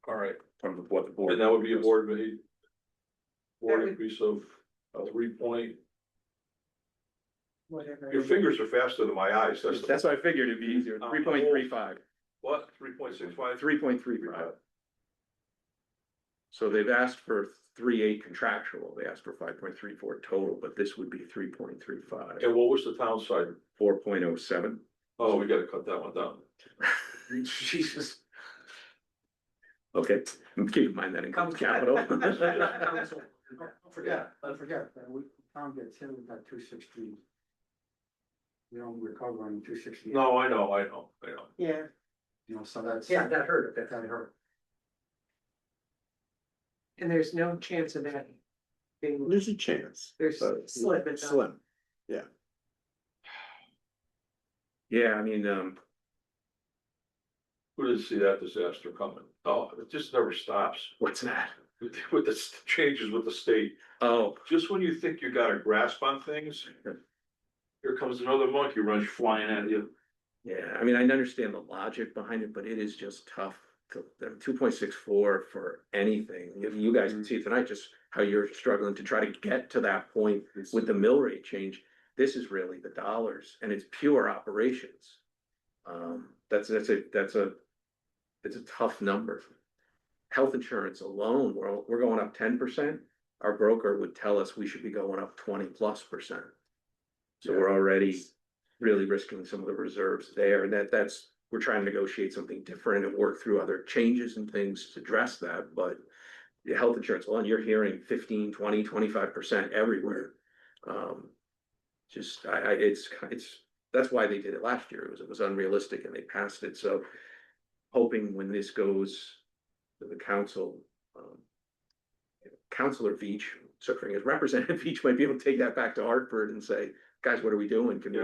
All right, from what the board. and that would be a board That would- increase of 3 point. Whatever. Your fingers are faster than my eyes. That's why I figured it'd be easier. 3.35. What? 3.65? 3.35. So they've asked for 3.8 contractual. They asked for 5.34 total, but this would be 3.35. And what was the town side? 4.07. Oh, we gotta cut that one down. Jesus. Okay, keep in mind that includes capital. Don't forget, that we found that too, we got 260. We don't recover on 260. No, I know. Yeah, You know, so that's. Yeah, that hurt a bit. That hurt. and there's no chance of that being, There's a chance. there's but slim, but not- Slim. Yeah, I mean, Who didn't see that disaster coming? Oh, it just never stops. what's that? With the changes with the state. Oh, Just when you think you got a grasp on things, here comes another monkey wrench flying at you. Yeah, I mean, I understand the logic behind it, but it is just tough to, 2.64 for anything. You guys can see tonight just how you're struggling to try to get to that point with the mill rate change. This is really the dollars and it's pure operations. That's it's a tough number. Health insurance alone, we're going up 10%. Our broker would tell us we should be going up 20+%. So we're already really risking some of the reserves there, and that's we're trying to negotiate something different and work through other changes and things to address that. But the health insurance, well, and you're hearing 15, 20, 25% everywhere. Just it's that's why they did it last year. It was unrealistic and they passed it. So hoping when this goes to the council, Councilor Veach, serving as Representative Veach, might be able to take that back to Hartford and say, guys, what are we doing? Can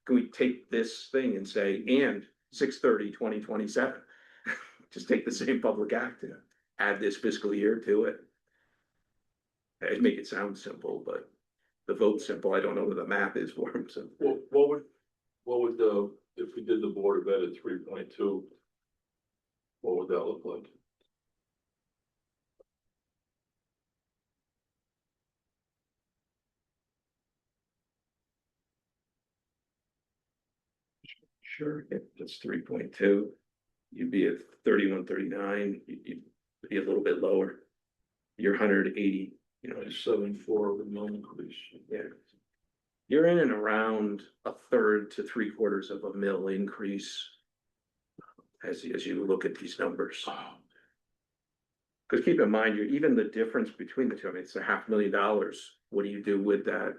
we take this thing and say, and 6/30/2027? Just take the same public act and add this fiscal year to it. I'd make it sound simple, but the vote's simple. I don't know what the math is for them, so. Well, what would if we did the Board of Ed at 3.2, what would that look like? Sure, if it's 3.2, you'd be at 31, 39, you'd be a little bit lower. You're 180, 7.4 with no increase. yeah. You're in and around a third to 3/4 of a mil increase as you look at these numbers. Because keep in mind, even the difference between the two, I mean, it's $500,000. What do you do with that?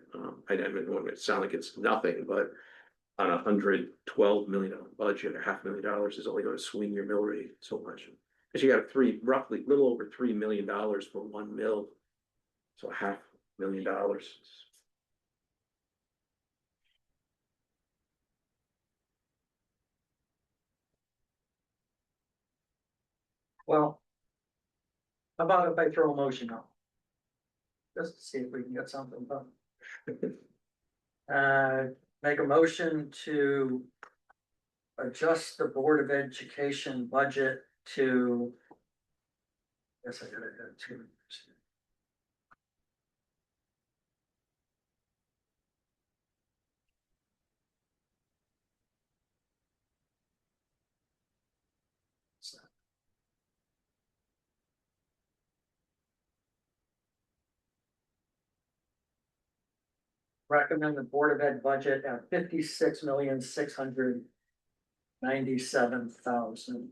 I don't want it to sound like it's nothing, but on $112 million budget, $500,000 is only going to swing your mill rate so much. Because you got roughly little over $3 million for 1 mil, so $500,000. Well, how about if I throw a motion out? Just to see if we can get something done. Make a motion to adjust the Board of Education budget to. Yes, I got it, 2%. Recommend the Board of Ed budget at 56,697,000.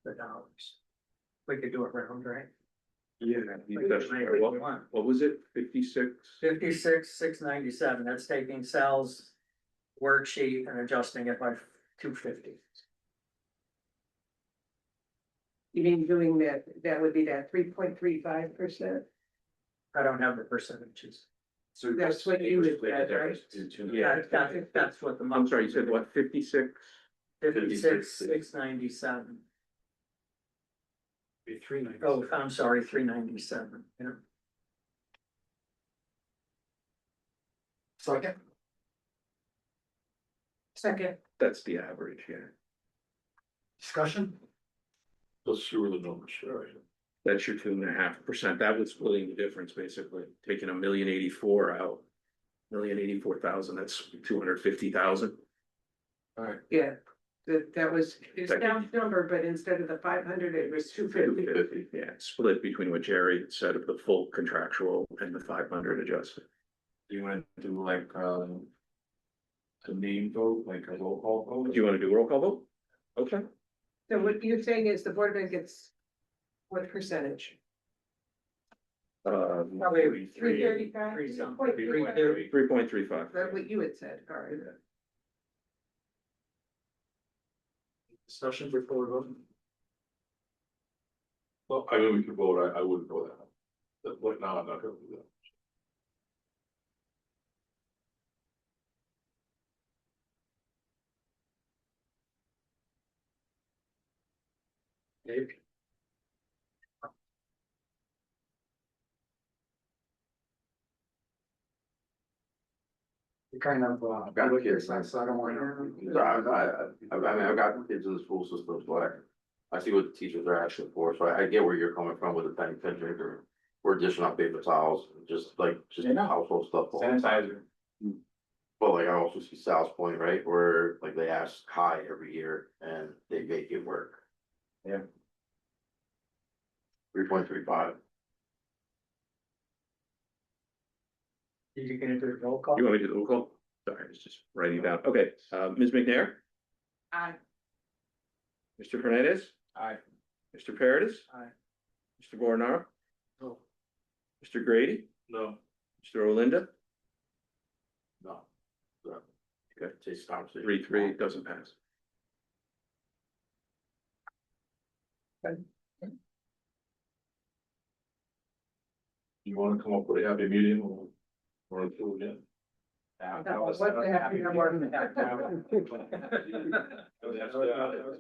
The dollars. We could do it round, right? Yeah. What What was it? 56? 56,697, that's taking Sal's worksheet and adjusting it by 250. You mean doing that would be that 3.35%? I don't have the percentages. So That's what you would add, right? Yeah. That's what the. I'm sorry, you said what, 56? 56,697. Be 3.9. Oh, I'm sorry, 397, yeah. Second, Second, That's the average, yeah. discussion? Let's see where the numbers are. That's your 2.5%. That was splitting the difference, basically, taking 1,084,000 out. 1,084,000, that's 250,000. yeah, that was his down number, but instead of the 500, it was 250. Yeah, split between what Jerry said of the full contractual and the 500 adjusted. You want to do like, a name vote, like a roll call vote? Do you want to do a roll call vote? Okay. So what you're saying is the Board of Ed gets what percentage? Probably 335? 3 something. 3.35? 3.35. That's what you had said, all right. Discussion before we vote? Well, I mean, we could vote, I wouldn't vote that. But what, now I'm not gonna do that. Dave? You kind of, I've got look at kids. this, so I don't want to. So I mean, I've got kids in the school system, so I see what the teachers are asking for, so I get where you're coming from with the penny pinching or. We're dishing out paper towels, just Yeah, no. household stuff. Sanitizer. But like I also see Sal's point, right, where like they ask high every year and they make it work. Yeah. 3.35. You gonna do a roll call? You want me to do the roll call? Sorry, I was just writing it down. Okay, Ms. McNair, Aye. Mr. Hernandez, Aye. Mr. Paradis. Aye. Mr. Voronaro. No. Mr. Grady, No, Mr. Olinda, No. So, Okay. Take the conversation. 3-3, doesn't pass. you wanna come up with a happy medium or do it again? What's the happy number?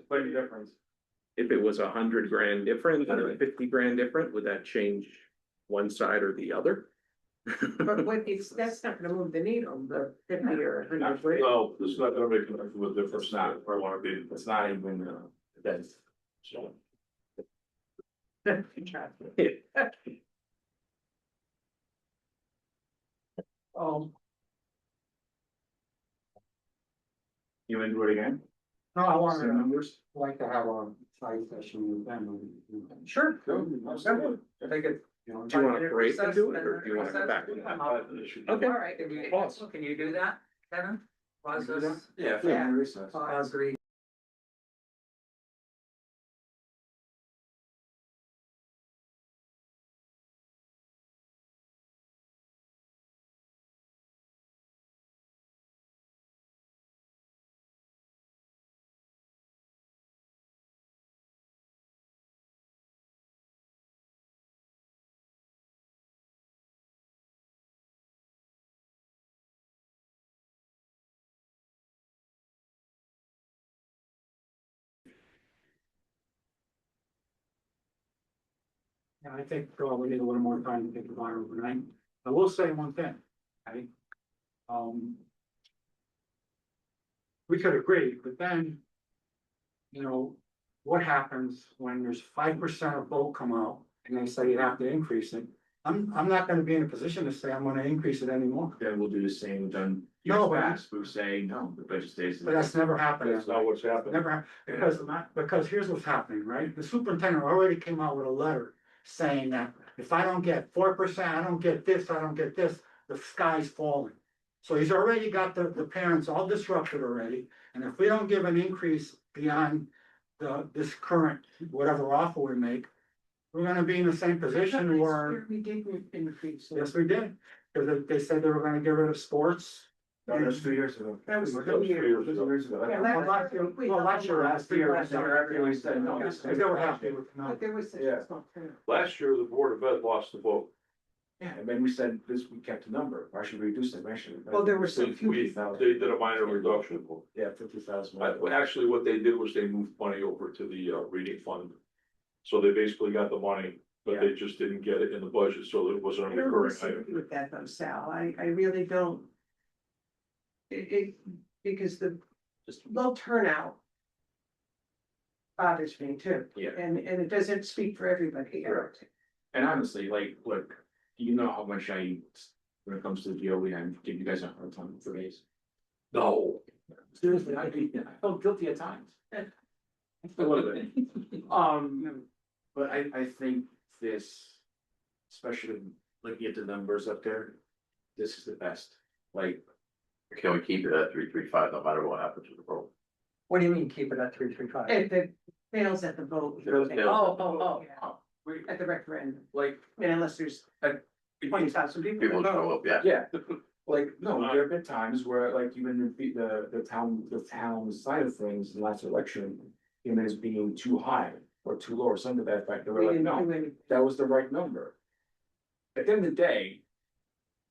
Big difference. If it was $100,000 different or $50,000 different, would that change one side or the other? But that's not gonna move the needle, the 50 or 100, right? No, this is not gonna make a difference, It's not. I wanna be, It's not even, that's. so. You want to do it again? No, I want Same to, numbers? like to have a side session with them. Sure. Take it. You know, Do you want to break and do it, or do you want to come back? Okay. All right, can you do that, Kevin? Pause this. Yeah. Yeah. Recess. Pause the Yeah, I think we need a little more time to think about it overnight. I will say one thing, okay? We could agree, but then, you know, what happens when there's 5% of vote come out and they say you have to increase it? I'm not gonna be in a position to say I'm gonna increase it anymore, Then we'll do the same we've done No, years but- past, we say, no, the budget stays. but that's never happened. That's not what's happening. Never happened, because here's what's happening, right? The superintendent already came out with a letter saying that if I don't get 4%, I don't get this, I don't get this, the sky's falling. So he's already got the parents all disrupted already, and if we don't give an increase beyond this current, whatever offer we make, we're gonna be in the same position where, We did increase. yes, we did. Because they said they were gonna get rid of sports. No, that's 2 years ago. That was That was 3 years ago. Yeah, Well, last year, Last year, we said no. They were happy with, no. But there was such Yeah. a small turnout. Last year, the Board of Ed lost the vote. Yeah, and then we said this, we kept the number, why should we reduce it, why should we? Well, there were some They did a minor reduction. Yeah, 50,000. Actually, what they did was they moved money over to the reading fund. So they basically got the money, but they just didn't get it in the budget, so it wasn't a I don't recurring disagree item. with that though, Sal, I really don't. Because the low turnout bothers me too. Yeah. And it doesn't speak for everybody. Correct. And honestly, like, look, you know how much when it comes to the DOE, I give you guys a hard time for days. No. Seriously, I felt guilty at times. A little bit. But I think this, especially looking at the numbers up there, this is the best, like. Can we keep it at 3.35 no matter what happens with the vote? What do you mean, keep it at 3.35? If it fails at the vote. Fails at the Oh, We, at the referendum, like, and unless there's 20,000 people. People that show vote. up, yeah. yeah, like, no, there have been times where like even the town side of things, in the last election. It as being too high or too low or something to that effect, they were We like, didn't no, do any. that was the right number. At the end of the day.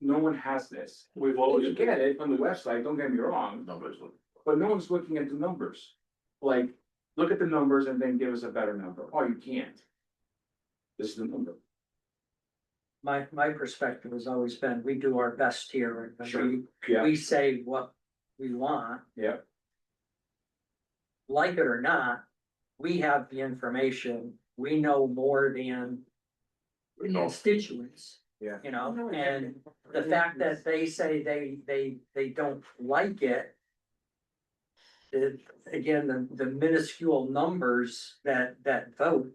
No one has this. We've You always. get it on the website, don't get me wrong, Nobody's looking. but no one's looking at the numbers. Like, look at the numbers and then give us a better number. Oh, you can't. This is the number. my perspective has always been, we do our best here and Sure. we, Yeah. we say what we want, Yeah, like it or not. We have the information, we know more than We know. constituents. Yeah. You know, and the fact that they say they don't like it. Again, the minuscule numbers that vote,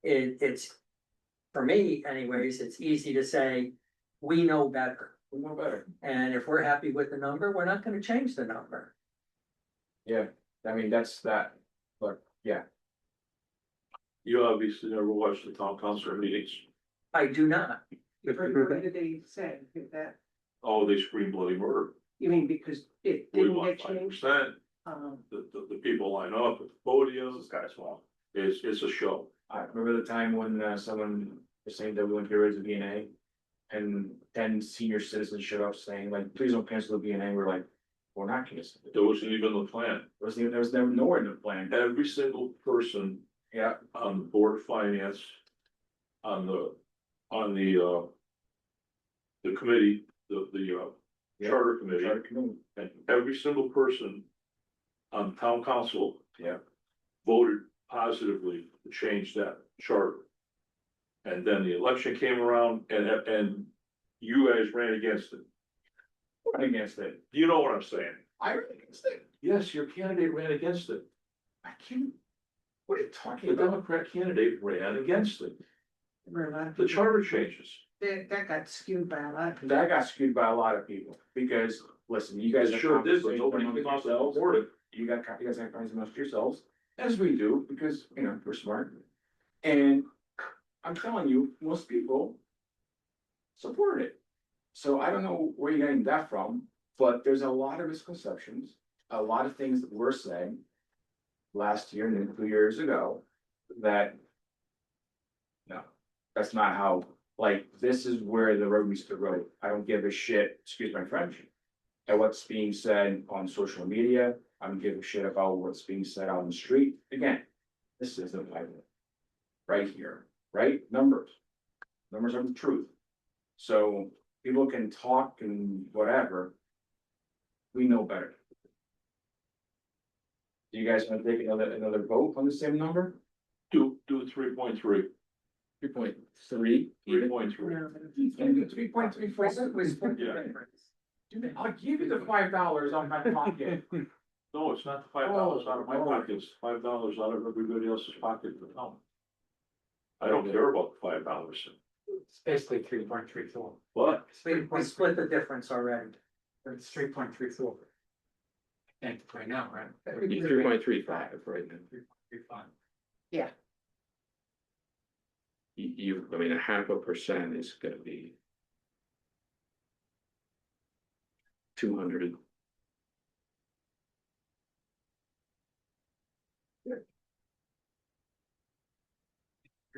it's. For me anyways, it's easy to say, we know better, we know better. and if we're happy with the number, we're not gonna change the number. Yeah, I mean, that's that, but yeah, You obviously never watched the town council meetings. I do not. What did they say with that? Oh, they scream bloody murder. You mean because it We didn't want get 5%. changed? The people line up at the podium. This guy's well. It's a show. I remember the time when someone was saying that we want to get rid of the B and A. And 10 senior citizens showed up saying like, please don't cancel the B and A, we're like, we're not canceling it. There wasn't even the plan. There was never nowhere in the plan. Every single person Yeah, on the board of finance, on the committee, the Yeah. charter committee, charter committee. and every single person on town council. Yeah. Voted positively to change that charter. And then the election came around and you guys ran against it. Run against it. You know what I'm saying? I ran against it. Yes, your candidate ran against it. I can't. What are you talking The about? Democrat candidate ran against it. There were a lot of The people- charter changes. That got skewed by a lot of people. That got skewed by a lot of people because, listen, you guys. It have sure did, but conversations nobody amongst came out to yourselves. support it. You guys have conversations amongst yourselves, as we do, because, you know, we're smart. And I'm telling you, most people support it. So I don't know where you're getting that from, but there's a lot of misconceptions, a lot of things that were said last year and then 2 years ago that no, that's not how, like, this is where the road meets the road. I don't give a shit, excuse my French, at what's being said on social media. I don't give a shit about what's being said on the street. Again, this is the Bible. Right here, right? Numbers. Numbers are the truth. So people can talk and whatever. We know better. Do you guys want to take another vote on the same number? Do 3.3. 3.3. 3.3. 3.34. Yeah. I'll give you the $5 on my pocket. No, it's not the $5 out of my pocket, it's $5 out of everybody else's pocket in the town. I don't care about the $5. It's basically 3.34. But We split the difference already. It's 3.34. And right now, right? 3.35, right? 3.35. I mean, 0.5% is gonna be 200.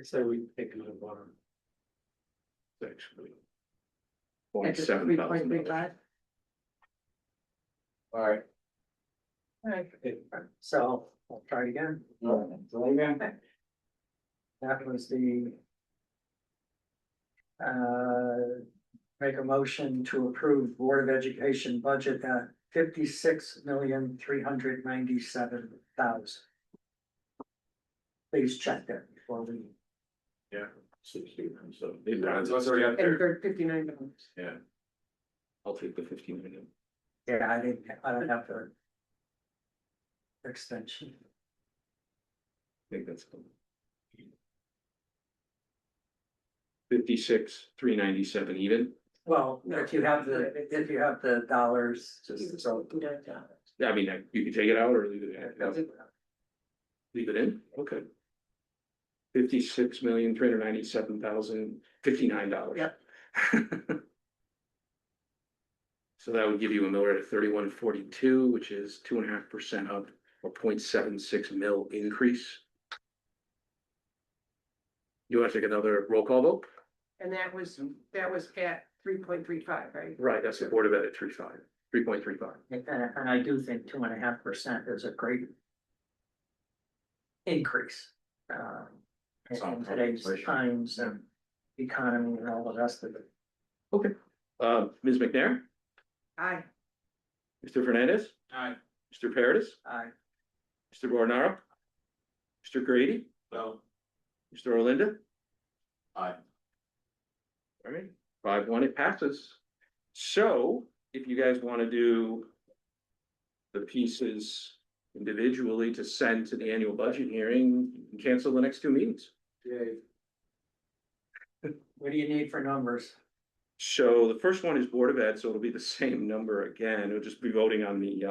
So we take another water. Actually. At just 0.7 thousand. 3.35. All right. So I'll try again. That was the. Make a motion to approve Board of Education budget at 56,397,000. Please check that before we. yeah, 60, so. So it's already up And there. $59. Yeah. I'll take the 15 million. Yeah, I don't have the. Extension. I think that's. 56,397 even. Well, if you have the dollars, just so. Yeah, I mean, you can take it out or leave it in. Leave it in, okay. $56,397,059. Yep. So that would give you a mill rate of 31.42, which is 2.5% up, or 0.76 mil increase. You want to take another roll call vote? And that was at 3.35, right? Right, that's the Board of Ed at 3.35. And I do think 2.5% is a great. Increase. In today's times and, economy and all the rest of it. Okay. Ms. McNair, Aye. Mr. Fernandez, Aye. Mr. Paradis, Aye. Mr. Gordon, Mr. Grady, No, Mr. Olinda. Aye. All right, 5-1, it passes. So if you guys want to do the pieces individually to send to the annual budget hearing, you can cancel the next two meetings. What do you need for numbers? So the first one is Board of Ed, so it'll be the same number again. It'll just be voting on the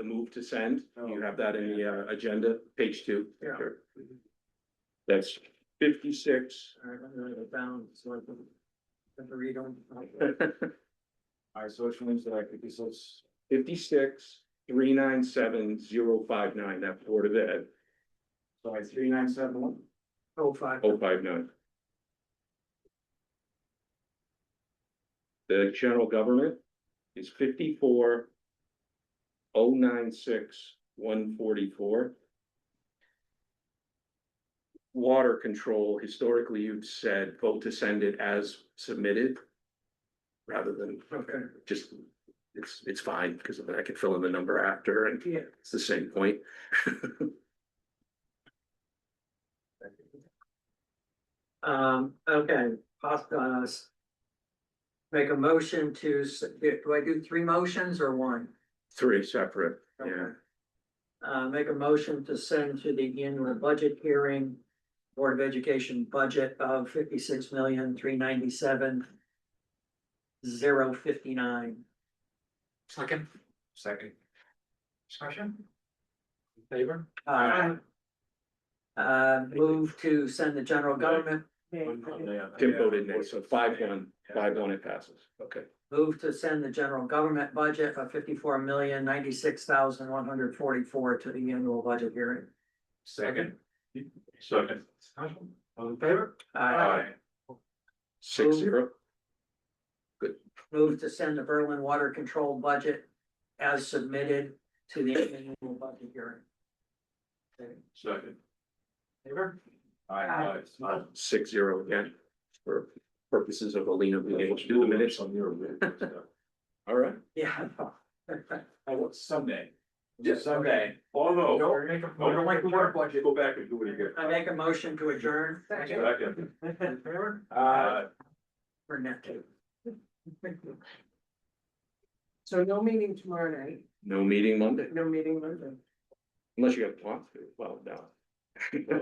move to send. You have that in the agenda, page 2. Yeah. Sure. That's 56. All right, I'm gonna write it down, so I can have to read them. Alright, so which ones did I pick? So it's 56, 397,059, that's Board of Ed, sorry, 3971. 05. 059. The general government is 54, 096, 144. Water control, historically, you've said vote to send it as submitted. Rather than, Okay. just, it's fine, because I could fill in the number after and Yeah. it's the same point. Okay, make a motion to, do I do 3 motions or 1? 3 separate, yeah. Okay. Make a motion to send to the annual budget hearing, Board of Education budget of 56,397,059. Second, Second. discussion? In favor? Move to send the general government, Tim voted nay, so 5-1, 5-1 it passes, okay. move to send the general government budget of 54,096,144 to the annual budget hearing. Second. second. Discussion? All in favor? Aye. 6-0, Move to send the Berlin water control budget as submitted to the annual budget hearing. Second. Favor? Aye. 6-0 again, for purposes of Alina being able to do the minutes. On your. All right, Yeah. Someday. Yes. Someday. Oh, no. Don't make a, we don't like the water budget. Go back and do it again. I make a motion to adjourn. Second. In favor? For net. So no meeting tomorrow night, no meeting Monday, no meeting Monday. unless you have want to, well, no.